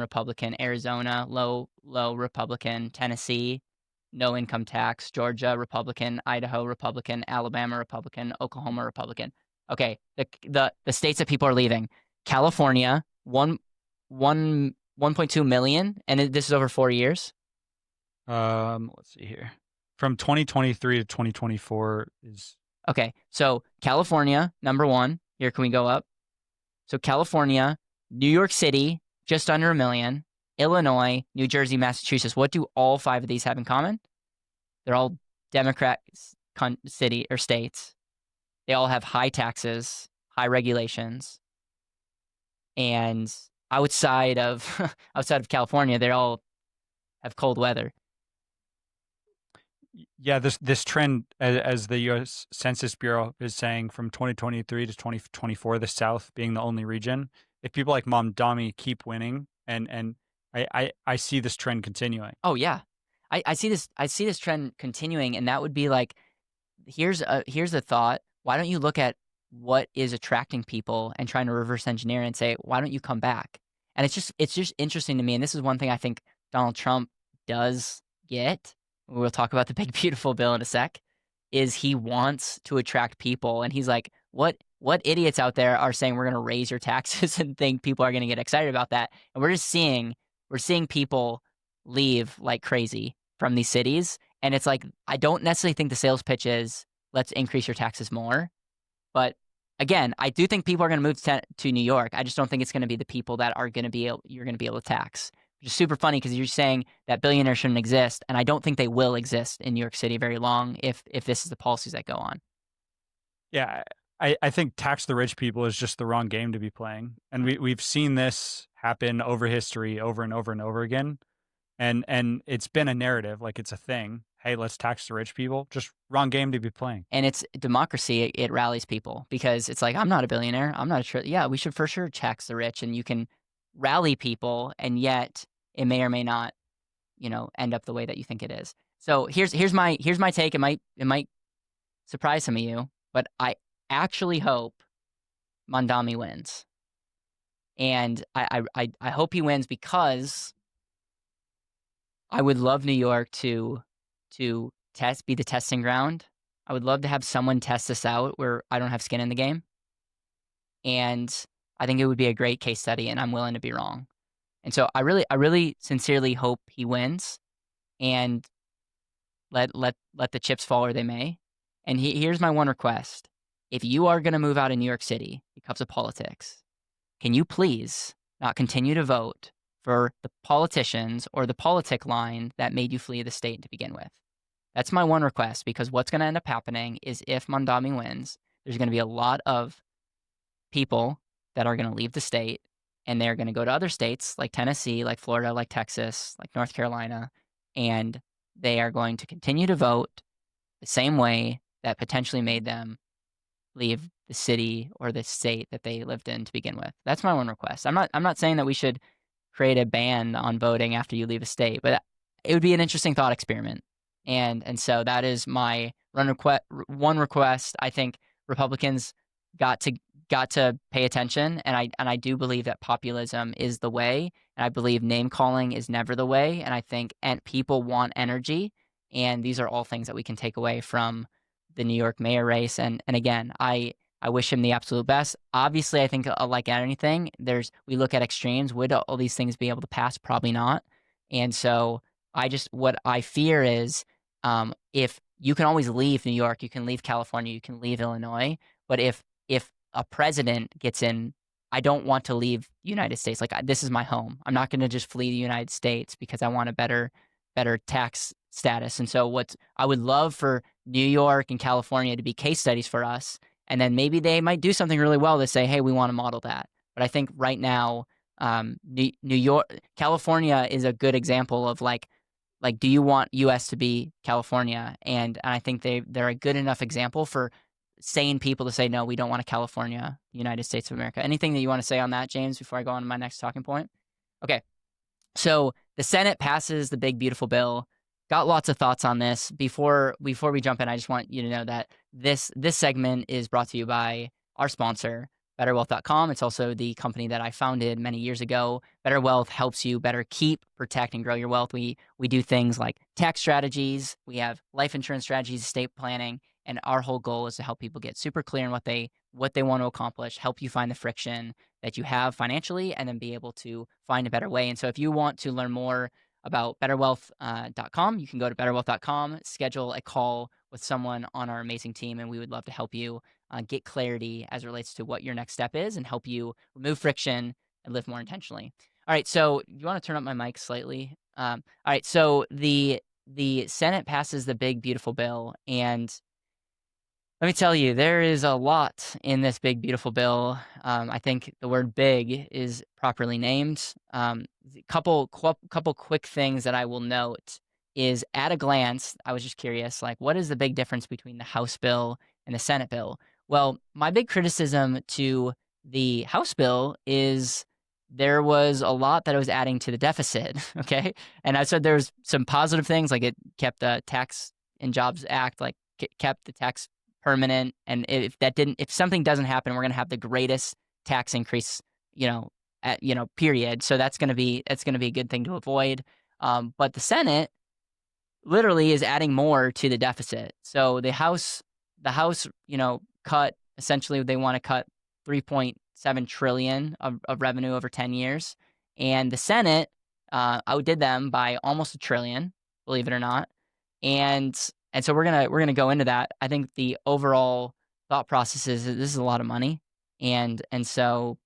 Arizona, low Republican. Tennessee, no income tax. Georgia, Republican. Idaho, Republican. Alabama, Republican. Oklahoma, Republican. Okay, the states that people are leaving. California, 1.2 million, and this is over 4 years. Let's see here. From 2023 to 2024 is... Okay, so California, number one. Here, can we go up? So California, New York City, just under 1 million. Illinois, New Jersey, Massachusetts. What do all 5 of these have in common? They're all Democrat city or states. They all have high taxes, high regulations. And outside of California, they all have cold weather. Yeah, this trend, as the U.S. Census Bureau is saying, from 2023 to 2024, the South being the only region, if people like Mamdani keep winning, and I see this trend continuing. Oh yeah, I see this trend continuing, and that would be like, here's a thought. Why don't you look at what is attracting people and trying to reverse engineer and say, why don't you come back? And it's just interesting to me, and this is one thing I think Donald Trump does get. We'll talk about the big beautiful bill in a sec, is he wants to attract people. And he's like, what idiots out there are saying we're going to raise your taxes and think people are going to get excited about that? And we're seeing people leave like crazy from these cities. And it's like, I don't necessarily think the sales pitch is let's increase your taxes more. But again, I do think people are going to move to New York. I just don't think it's going to be the people that you're going to be able to tax. Which is super funny because you're saying that billionaires shouldn't exist, and I don't think they will exist in New York City very long if this is the policies that go on. Yeah, I think tax the rich people is just the wrong game to be playing. And we've seen this happen over history over and over and over again. And it's been a narrative, like it's a thing. Hey, let's tax the rich people. Just wrong game to be playing. And it's democracy. It rallies people because it's like, I'm not a billionaire. I'm not a yeah, we should for sure tax the rich, and you can rally people, and yet it may or may not, end up the way that you think it is. So here's my take. It might surprise some of you, but I actually hope Mamdani wins. And I hope he wins because I would love New York to be the testing ground. I would love to have someone test this out where I don't have skin in the game. And I think it would be a great case study, and I'm willing to be wrong. And so I really sincerely hope he wins, and let the chips fall where they may. And here's my one request. If you are going to move out of New York City because of politics, can you please not continue to vote for the politicians or the politic line that made you flee the state to begin with? That's my one request, because what's going to end up happening is if Mamdani wins, there's going to be a lot of people that are going to leave the state, and they're going to go to other states like Tennessee, like Florida, like Texas, like North Carolina, and they are going to continue to vote the same way that potentially made them leave the city or the state that they lived in to begin with. That's my one request. I'm not saying that we should create a ban on voting after you leave a state, but it would be an interesting thought experiment. And so that is my one request. I think Republicans got to pay attention, and I do believe that populism is the way, and I believe name calling is never the way, and I think people want energy, and these are all things that we can take away from the New York mayor race. And again, I wish him the absolute best. Obviously, I think like anything, we look at extremes. Would all these things be able to pass? Probably not. And so what I fear is if you can always leave New York, you can leave California, you can leave Illinois, but if a president gets in, I don't want to leave the United States. Like, this is my home. I'm not going to just flee the United States because I want a better tax status. And so I would love for New York and California to be case studies for us. And then maybe they might do something really well to say, hey, we want to model that. But I think right now, New York, California is a good example of like, do you want U.S. to be California? And I think they're a good enough example for sane people to say, no, we don't want a California, United States of America. Anything that you want to say on that, James, before I go on to my next talking point? Okay. So the Senate passes the big, beautiful bill. Got lots of thoughts on this. Before we jump in, I just want you to know that this segment is brought to you by our sponsor, BetterWealth.com. It's also the company that I founded many years ago. Better Wealth helps you better keep, protect, and grow your wealth. We do things like tax strategies. We have life insurance strategies, estate planning, and our whole goal is to help people get super clear on what they want to accomplish, help you find the friction that you have financially, and then be able to find a better way. And so if you want to learn more about BetterWealth.com, you can go to BetterWealth.com, schedule a call with someone on our amazing team, and we would love to help you get clarity as it relates to what your next step is and help you remove friction and live more intentionally. All right, so you want to turn up my mic slightly? All right, so the Senate passes the big, beautiful bill, and let me tell you, there is a lot in this big, beautiful bill. I think the word big is properly named. Couple quick things that I will note is, at a glance, I was just curious, like, what is the big difference between the House bill and the Senate bill? Well, my big criticism to the House bill is there was a lot that it was adding to the deficit, okay? And I said there's some positive things, like it kept the Tax and Jobs Act, like kept the tax permanent, and if something doesn't happen, we're going to have the greatest tax increase, period. So that's going to be a good thing to avoid. But the Senate literally is adding more to the deficit. So the House, cut, essentially they want to cut $3.7 trillion of revenue over 10 years, and the Senate outdid them by almost $1 trillion, believe it or not, and so we're gonna go into that. I think the overall thought process is that this is a lot of money, and so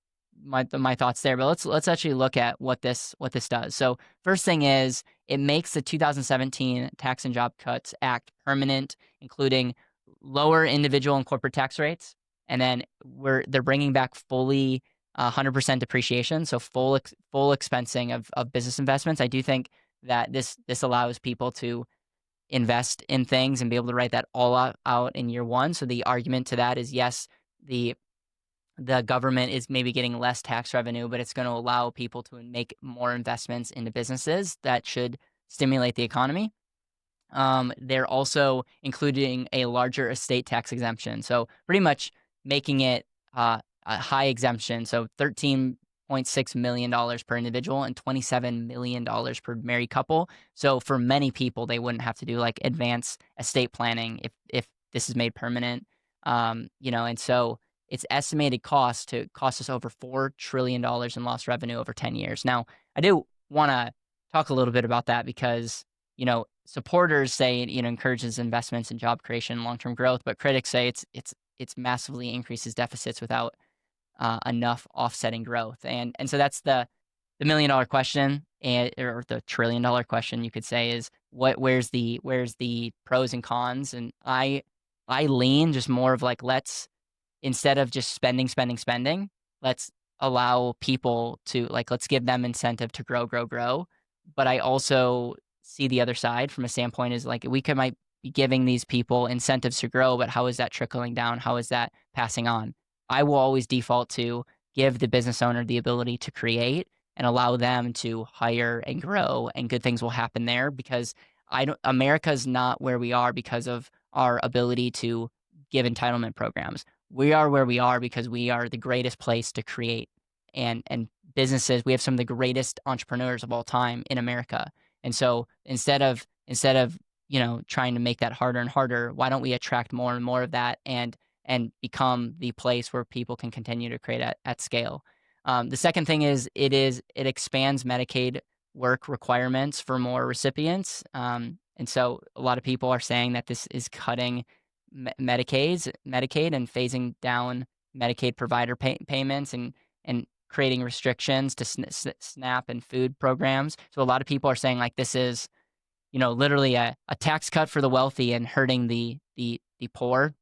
my thoughts there. But let's actually look at what this does. So first thing is, it makes the 2017 Tax and Job Cuts Act permanent, including lower individual and corporate tax rates, And then they're bringing back fully 100% depreciation, so full expensing of business investments. I do think that this allows people to invest in things and be able to write that all out in year one. So the argument to that is, yes, the government is maybe getting less tax revenue, but it's going to allow people to make more investments into businesses that should stimulate the economy. They're also including a larger estate tax exemption. So pretty much making it a high exemption. So $13.6 million per individual and $27 million per married couple. So for many people, they wouldn't have to do like advanced estate planning if this is made permanent. And so its estimated cost to cost us over $4 trillion in lost revenue over 10 years. Now, I do want to talk a little bit about that because, supporters say, encourages investments in job creation and long-term growth, but critics say it's massively increases deficits without enough offsetting growth. And so that's the $1 million question, or the $1 trillion question, you could say, is where's the pros and cons? And I lean just more of like, instead of just spending, let's allow people to let's give them incentive to grow. But I also see the other side from a standpoint is like, might be giving these people incentives to grow, but how is that trickling down? How is that passing on? I will always default to give the business owner the ability to create and allow them to hire and grow, and good things will happen there, because America's not where we are because of our ability to give entitlement programs. We are where we are because we are the greatest place to create and businesses. We have some of the greatest entrepreneurs of all time in America. And so instead of trying to make that harder and harder, why don't we attract more and more of that and become the place where people can continue to create at scale? The second thing is it expands Medicaid work requirements for more recipients. And so a lot of people are saying that this is cutting Medicaid and phasing down Medicaid provider payments and creating restrictions to SNAP and food programs. So a lot of people are saying like this is, literally a tax cut for the wealthy and hurting the poor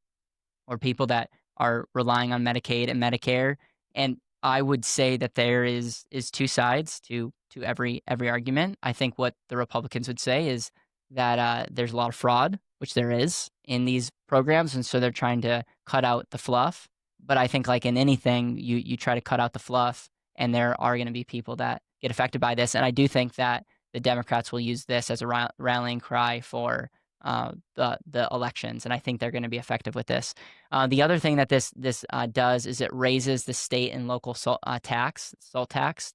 or people that are relying on Medicaid and Medicare. And I would say that there is two sides to every argument. I think what the Republicans would say is that there's a lot of fraud, which there is in these programs, and so they're trying to cut out the fluff. But I think like in anything, you try to cut out the fluff, and there are going to be people that get affected by this. And I do think that the Democrats will use this as a rallying cry for the elections, and I think they're going to be effective with this. The other thing that this does is it raises the state and local salt tax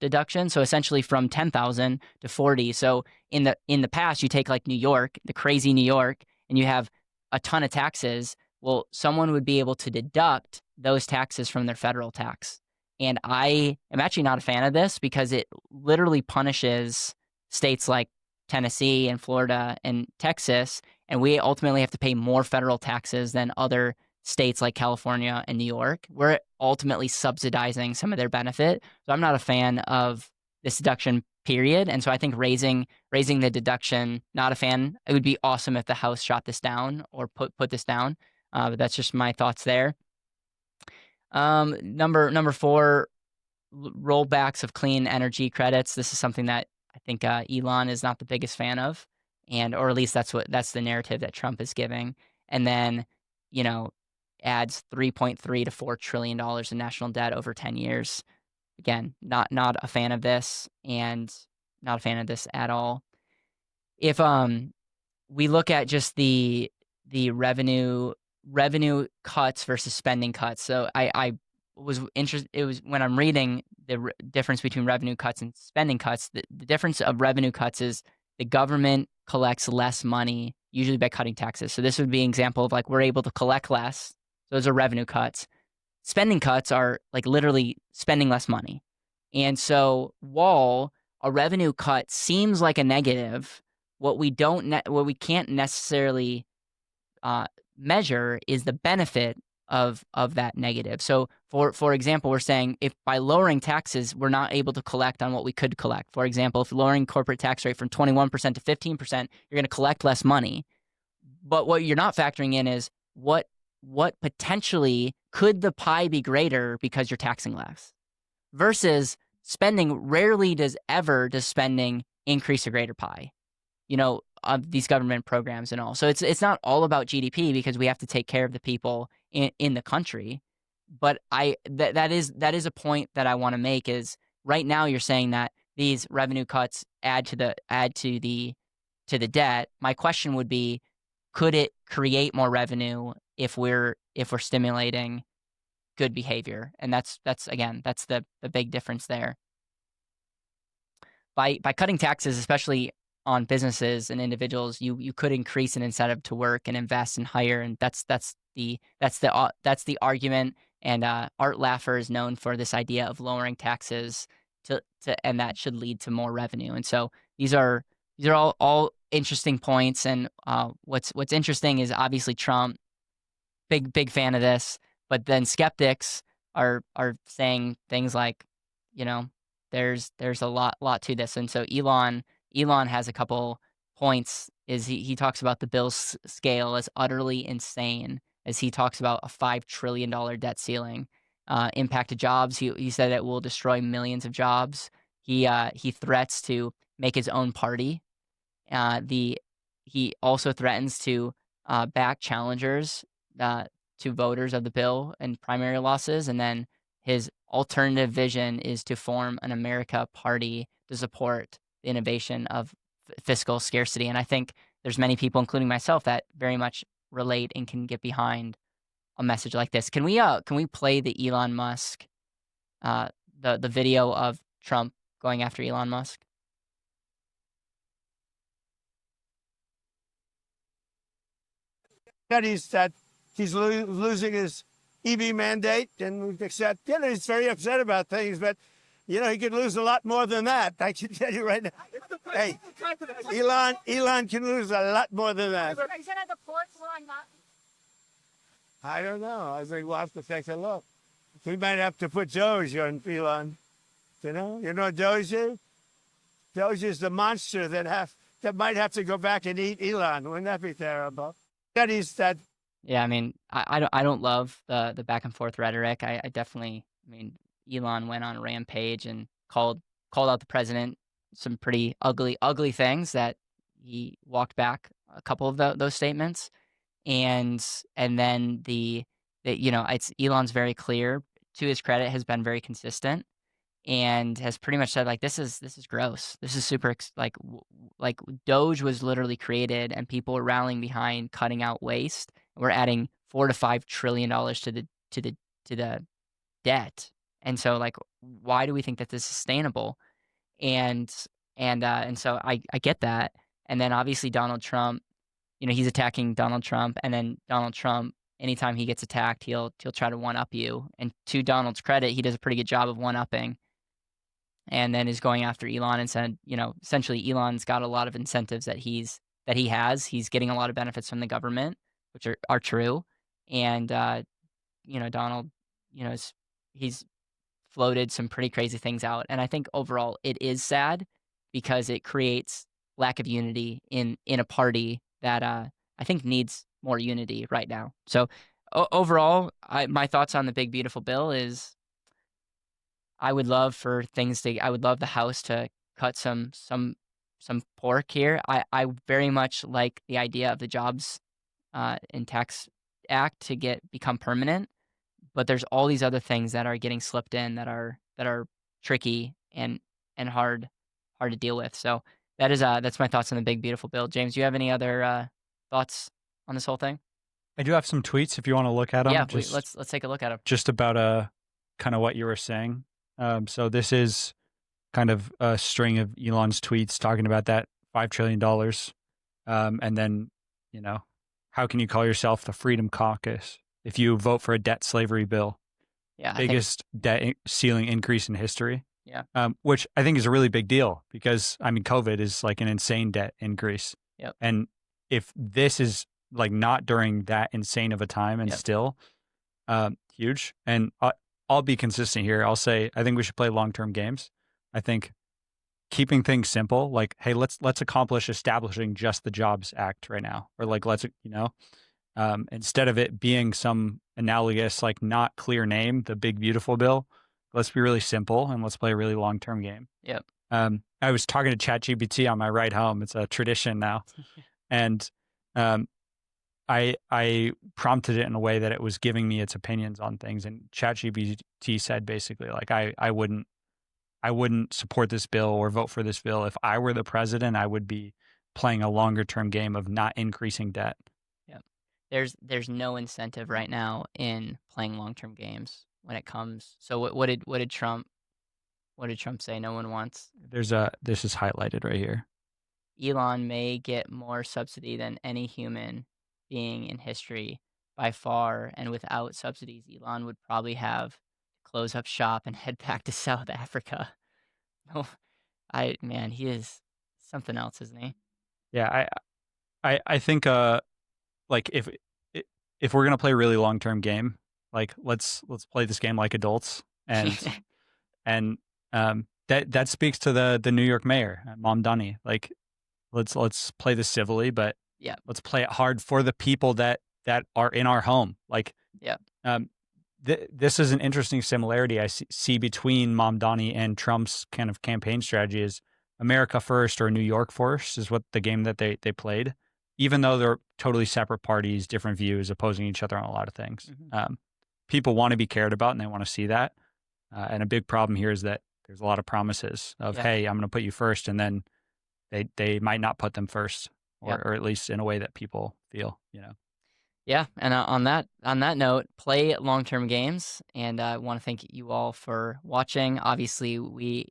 deduction. So essentially from $10,000 to $40,000. So in the past, you take like New York, the crazy New York, and you have a ton of taxes. Well, someone would be able to deduct those taxes from their federal tax. And I am actually not a fan of this because it literally punishes states like Tennessee and Florida and Texas, and we ultimately have to pay more federal taxes than other states like California and New York. We're ultimately subsidizing some of their benefit. So I'm not a fan of this deduction, period. And so I think raising the deduction, not a fan. It would be awesome if the House shot this down or put this down. But that's just my thoughts there. Number 4, rollbacks of clean energy credits. This is something that I think Elon is not the biggest fan of, or at least that's the narrative that Trump is giving. And then, adds $3.3 to $4 trillion in national debt over 10 years. Again, not a fan of this, and not a fan of this at all. If we look at just the revenue cuts versus spending cuts. So I was interested. It was when I'm reading the difference between revenue cuts and spending cuts. The difference of revenue cuts is the government collects less money, usually by cutting taxes. So this would be an example of like we're able to collect less. Those are revenue cuts. Spending cuts are like literally spending less money. And so while a revenue cut seems like a negative, what we can't necessarily measure is the benefit of that negative. So for example, we're saying if by lowering taxes, we're not able to collect on what we could collect. For example, if lowering corporate tax rate from 21% to 15%, you're going to collect less money. But what you're not factoring in is what what potentially could the pie be greater because you're taxing less versus spending. Rarely does spending increase a greater pie, of these government programs and all. So it's not all about GDP because we have to take care of the people in the country. But that is a point that I want to make is right now you're saying that these revenue cuts add to the debt. My question would be, could it create more revenue if we're stimulating good behavior? And that's the big difference there. By cutting taxes, especially on businesses and individuals, you could increase an incentive to work and invest and hire, and that's the argument. And Art Laffer is known for this idea of lowering taxes and that should lead to more revenue. And so these are all interesting points. And what's interesting is obviously Trump, big fan of this, but then skeptics are saying things like, there's a lot to this. And so Elon has a couple points. Is he talks about the bill's scale as utterly insane, as he talks about a $5 trillion debt ceiling, impact to jobs. He said it will destroy millions of jobs. He threats to make his own party. He also threatens to back challengers to voters of the bill and primary losses. And then his alternative vision is to form an America party to support the innovation of fiscal scarcity. And I think there's many people, including myself, that very much relate and can get behind a message like this. Can we play the Elon Musk, the video of Trump going after Elon Musk? That he's losing his EV mandate, and except he's very upset about things, but he could lose a lot more than that. I can tell you right now. Hey, Elon can lose a lot more than that. I don't know. I think we'll have to take a look. We might have to put Doge on Elon. You know Doge is? Doge is the monster that might have to go back and eat Elon. Wouldn't that be terrible? Yeah, I mean, I don't love the back and forth rhetoric. I definitely, Elon went on a rampage and called out the president some pretty ugly things that he walked back a couple of those statements. And then it's Elon's very clear, to his credit, has been very consistent and has pretty much said, like, this is gross. This is super, like Doge was literally created and people were rallying behind cutting out waste. We're adding $4 to $5 trillion to the debt. And so, like, why do we think that this is sustainable? And so I get that. And then obviously Donald Trump, he's attacking Donald Trump, and then Donald Trump, anytime he gets attacked, he'll try to one up you. And to Donald's credit, he does a pretty good job of one upping. And then is going after Elon and said, essentially Elon's got a lot of incentives that he has. He's getting a lot of benefits from the government, which are true. And Donald, he's floated some pretty crazy things out. And I think overall it is sad because it creates lack of unity in a party that I think needs more unity right now. So overall, my thoughts on the big beautiful bill is I would love the House to cut some pork here. I very much like the idea of the Jobs and Tax Act to become permanent, but there's all these other things that are getting slipped in that are tricky and hard to deal with. So that's my thoughts on the big beautiful bill. James, do you have any other thoughts on this whole thing? I do have some tweets if you want to look at them. Yeah, let's take a look at them. Just about kind of what you were saying. So this is kind of a string of Elon's tweets talking about that $5 trillion. And then, how can you call yourself the Freedom Caucus if you vote for a debt slavery bill? Yeah, biggest debt ceiling increase in history. Yeah. Which I think is a really big deal because, COVID is like an insane debt increase. Yep. And if this is like not during that insane of a time and still huge. And I'll be consistent here. I'll say, I think we should play long-term games. I think keeping things simple, like, hey, let's accomplish establishing just the Jobs Act right now. Or like, instead of it being some analogous, like not clear name, the big beautiful bill, let's be really simple and let's play a really long-term game. Yep. I was talking to ChatGPT on my ride home. It's a tradition now. And I prompted it in a way that it was giving me its opinions on things. And ChatGPT said basically, like, I wouldn't support this bill or vote for this bill. If I were the president, I would be playing a longer term game of not increasing debt. Yep. There's no incentive right now in playing long term games when it comes. So what did Trump say? No one wants. This is highlighted right here. Elon may get more subsidy than any human being in history by far, and without subsidies, Elon would probably have to close up shop and head back to South Africa. Oh, he is something else, isn't he? Yeah, I think like if we're gonna play a really long term game, like let's play this game like adults, and and that speaks to the New York mayor Mamdani. Like let's play this civilly, but yeah, let's play it hard for the people that are in our home. Like yeah, this is an interesting similarity I see between Mamdani and Trump's kind of campaign strategy. Is America first or New York first is what the game that they played, even though they're totally separate parties, different views, opposing each other on a lot of things. Mm-hmm. People want to be cared about and they want to see that. And a big problem here is that there's a lot of promises of, hey, I'm going to put you first. And then they might not put them first or at least in a way that people feel, Yeah, and on that note, play long-term games, and I want to thank you all for watching. Obviously,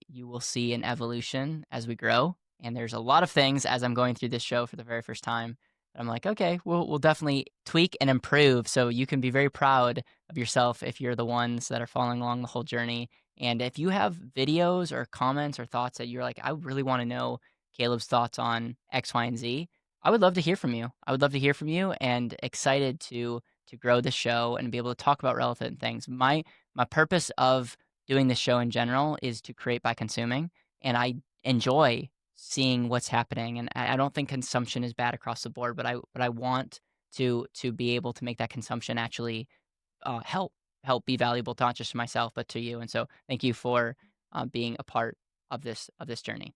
you will see an evolution as we grow, and there's a lot of things as I'm going through this show for the very first time that I'm like, okay, we'll definitely tweak and improve, so you can be very proud of yourself if you're the ones that are following along the whole journey. And if you have videos or comments or thoughts that you're like, I really want to know Caleb's thoughts on X, Y, and Z, I would love to hear from you. I would love to hear from you, and excited to grow the show and be able to talk about relevant things. My purpose of doing this show in general is to create by consuming, and I enjoy seeing what's happening. And I don't think consumption is bad across the board, but I want to be able to make that consumption actually help be valuable, not just to myself but to you. And so thank you for being a part of this journey.